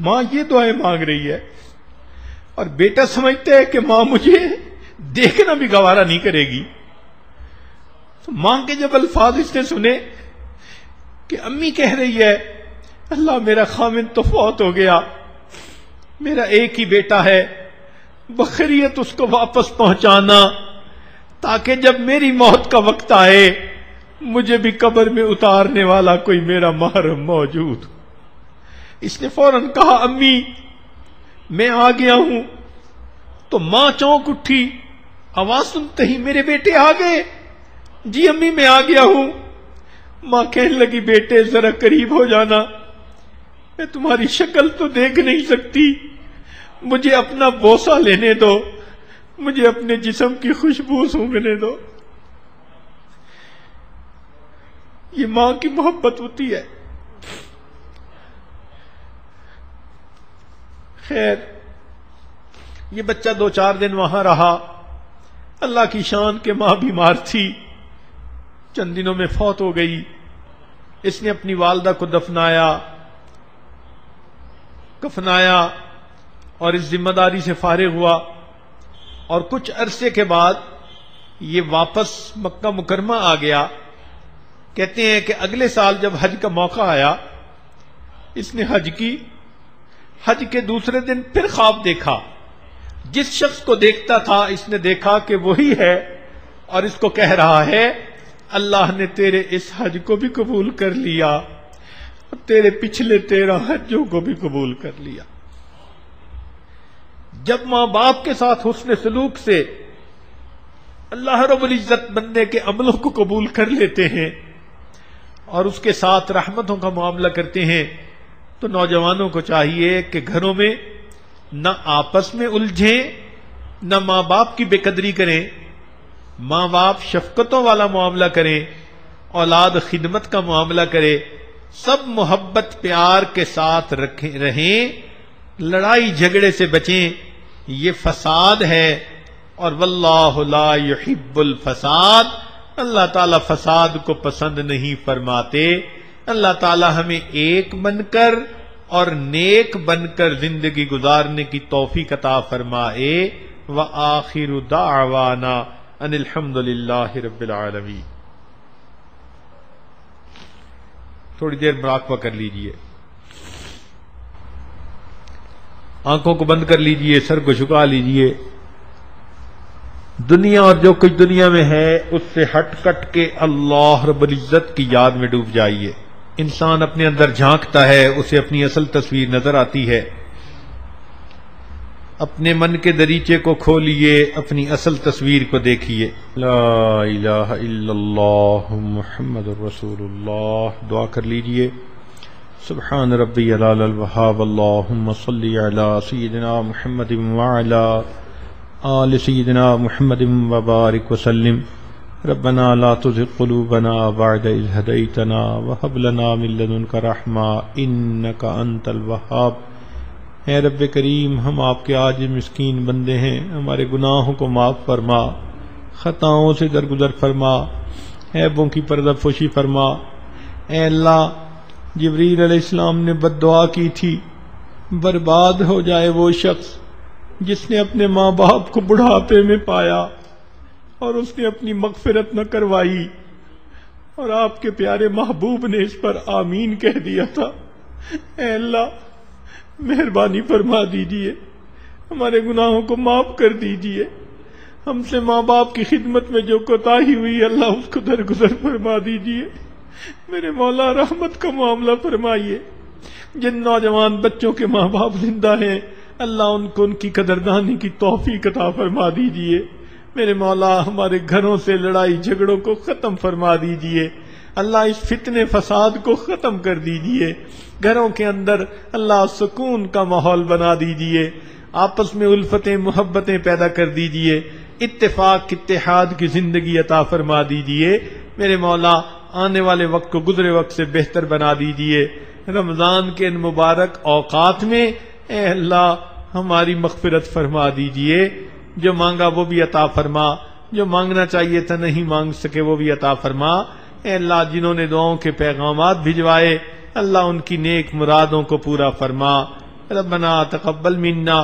ماں یہ دعائیں مانگ رہی ہے اور بیٹا سمجھتا ہے کہ ماں مجھے دیکھنا بھی گوارا نہیں کرے گی. تو ماں کے جب الفاظ اس نے سنے کہ امی کہہ رہی ہے اللہ میرا خامد تو فوت ہو گیا, میرا ایک ہی بیٹا ہے, بخیریت اس کو واپس پہنچانا تاکہ جب میری موت کا وقت آئے مجھے بھی قبر میں اتارنے والا کوئی میرا محرم موجود. اس نے فوراً کہا امی میں آ گیا ہوں. تو ماں چونک اٹھی, آواز سنتے ہی میرے بیٹے آ گئے. جی امی میں آ گیا ہوں. ماں کہنے لگی بیٹے ذرا قریب ہو جانا, میں تمہاری شکل تو دیکھ نہیں سکتی, مجھے اپنا بوسہ لینے دو, مجھے اپنے جسم کی خوشبو سونگھنے دو. یہ ماں کی محبت ہوتی ہے. خیر یہ بچہ 2-4 دن وہاں رہا. اللہ کی شان کہ ماں بیمار تھی, چند دنوں میں فوت ہو گئی. اس نے اپنی والدہ کو کفنایا اور اس ذمہ داری سے فارغ ہوا. اور کچھ عرصے کے بعد یہ واپس مکہ مکرمہ آ گیا. کہتے ہیں کہ اگلے سال جب حج کا موقع آیا اس نے حج کی. حج کے دوسرے دن پھر خواب دیکھا. جس شخص کو دیکھتا تھا اس نے دیکھا کہ وہی ہے اور اس کو کہہ رہا ہے اللہ نے تیرے اس حج کو بھی قبول کر لیا اور تیرے پچھلے 13 حجوں کو بھی قبول کر لیا. جب ماں باپ کے ساتھ حسن سلوک سے اللہ رب العزت بندے کے عملوں کو قبول کر لیتے ہیں اور اس کے ساتھ رحمتوں کا معاملہ کرتے ہیں تو نوجوانوں کو چاہیے کہ گھروں میں نہ آپس میں الجھیں، نہ ماں باپ کی بے قدری کریں. ماں باپ شفقتوں والا معاملہ کریں، اولاد خدمت کا معاملہ کرے. سب محبت پیار کے ساتھ رہیں، لڑائی جھگڑے سے بچیں. یہ فساد ہے اور واللہ لا يحب الفساد. اللہ تعالی فساد کو پسند نہیں فرماتے. اللہ تعالی ہمیں ایک بن کر اور نیک بن کر زندگی گزارنے کی توفیق عطا فرمائے. وآخر دعوانا ان الحمد للہ رب العالمین. تھوڑی دیر مراقبہ کر لیجئے، آنکھوں کو بند کر لیجئے، سر کو جھکا لیجئے. دنیا اور جو کچھ دنیا میں ہے اس سے ہٹ کٹ کے اللہ رب العزت کی یاد میں ڈوب جائیے. انسان اپنے اندر جھانکتا ہے اسے اپنی اصل تصویر نظر آتی ہے. اپنے من کے دریچے کو کھولیے، اپنی اصل تصویر کو دیکھیے. لا الہ الا اللہ محمد رسول اللہ. دعا کر لیجئے. سبحان ربی العلی الوہاب. اللہم صلی علی سیدنا محمد وعلی آل سیدنا محمد وبارک وسلم. ربنا لا تزغ قلوبنا بعد اذ ہدیتنا وہب لنا من لدنک رحمہ انک انت الوہاب. اے رب کریم، ہم آپ کے عاجز مسکین بندے ہیں، ہمارے گناہوں کو معاف فرما، خطاؤں سے درگزر فرما، عیبوں کی پردہ پوشی فرما. اے اللہ، جبریل علیہ السلام نے بد دعا کی تھی برباد ہو جائے وہ شخص جس نے اپنے ماں باپ کو بڑھاپے میں پایا اور اس نے اپنی مغفرت نہ کروائی، اور آپ کے پیارے محبوب نے اس پر آمین کہہ دیا تھا. اے اللہ، مہربانی فرما دیجئے، ہمارے گناہوں کو معاف کر دیجئے. ہم سے ماں باپ کی خدمت میں جو کوتاہی ہوئی اللہ اس کو درگزر فرما دیجئے. میرے مولا رحمت کا معاملہ فرمائیے. جن نوجوان بچوں کے ماں باپ زندہ ہیں اللہ ان کو ان کی قدردانی کی توفیق عطا فرما دیجئے. میرے مولا ہمارے گھروں سے لڑائی جھگڑوں کو ختم فرما دیجئے. اللہ اس فتنے فساد کو ختم کر دیجئے. گھروں کے اندر اللہ سکون کا ماحول بنا دیجئے. آپس میں الفتیں محبتیں پیدا کر دیجئے. اتفاق اتحاد کی زندگی عطا فرما دیجئے. میرے مولا آنے والے وقت کو گزرے وقت سے بہتر بنا دیجئے. رمضان کے ان مبارک اوقات میں اے اللہ ہماری مغفرت فرما دیجئے. جو مانگا وہ بھی عطا فرما، جو مانگنا چاہیے تھا نہیں مانگ سکے وہ بھی عطا فرما. اے اللہ جنہوں نے دعاؤں کے پیغامات بھجوائے اللہ ان کی نیک مرادوں کو پورا فرما. ربنا تقبل منا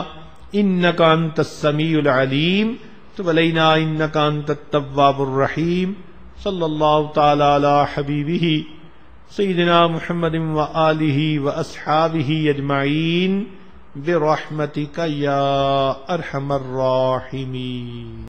انک انت السمیع العلیم تب علینا انک انت التواب الرحیم. صلی اللہ تعالی علی حبیبہ سیدنا محمد وآلہ واصحابہ اجمعین برحمتک یا ارحم الراحمین.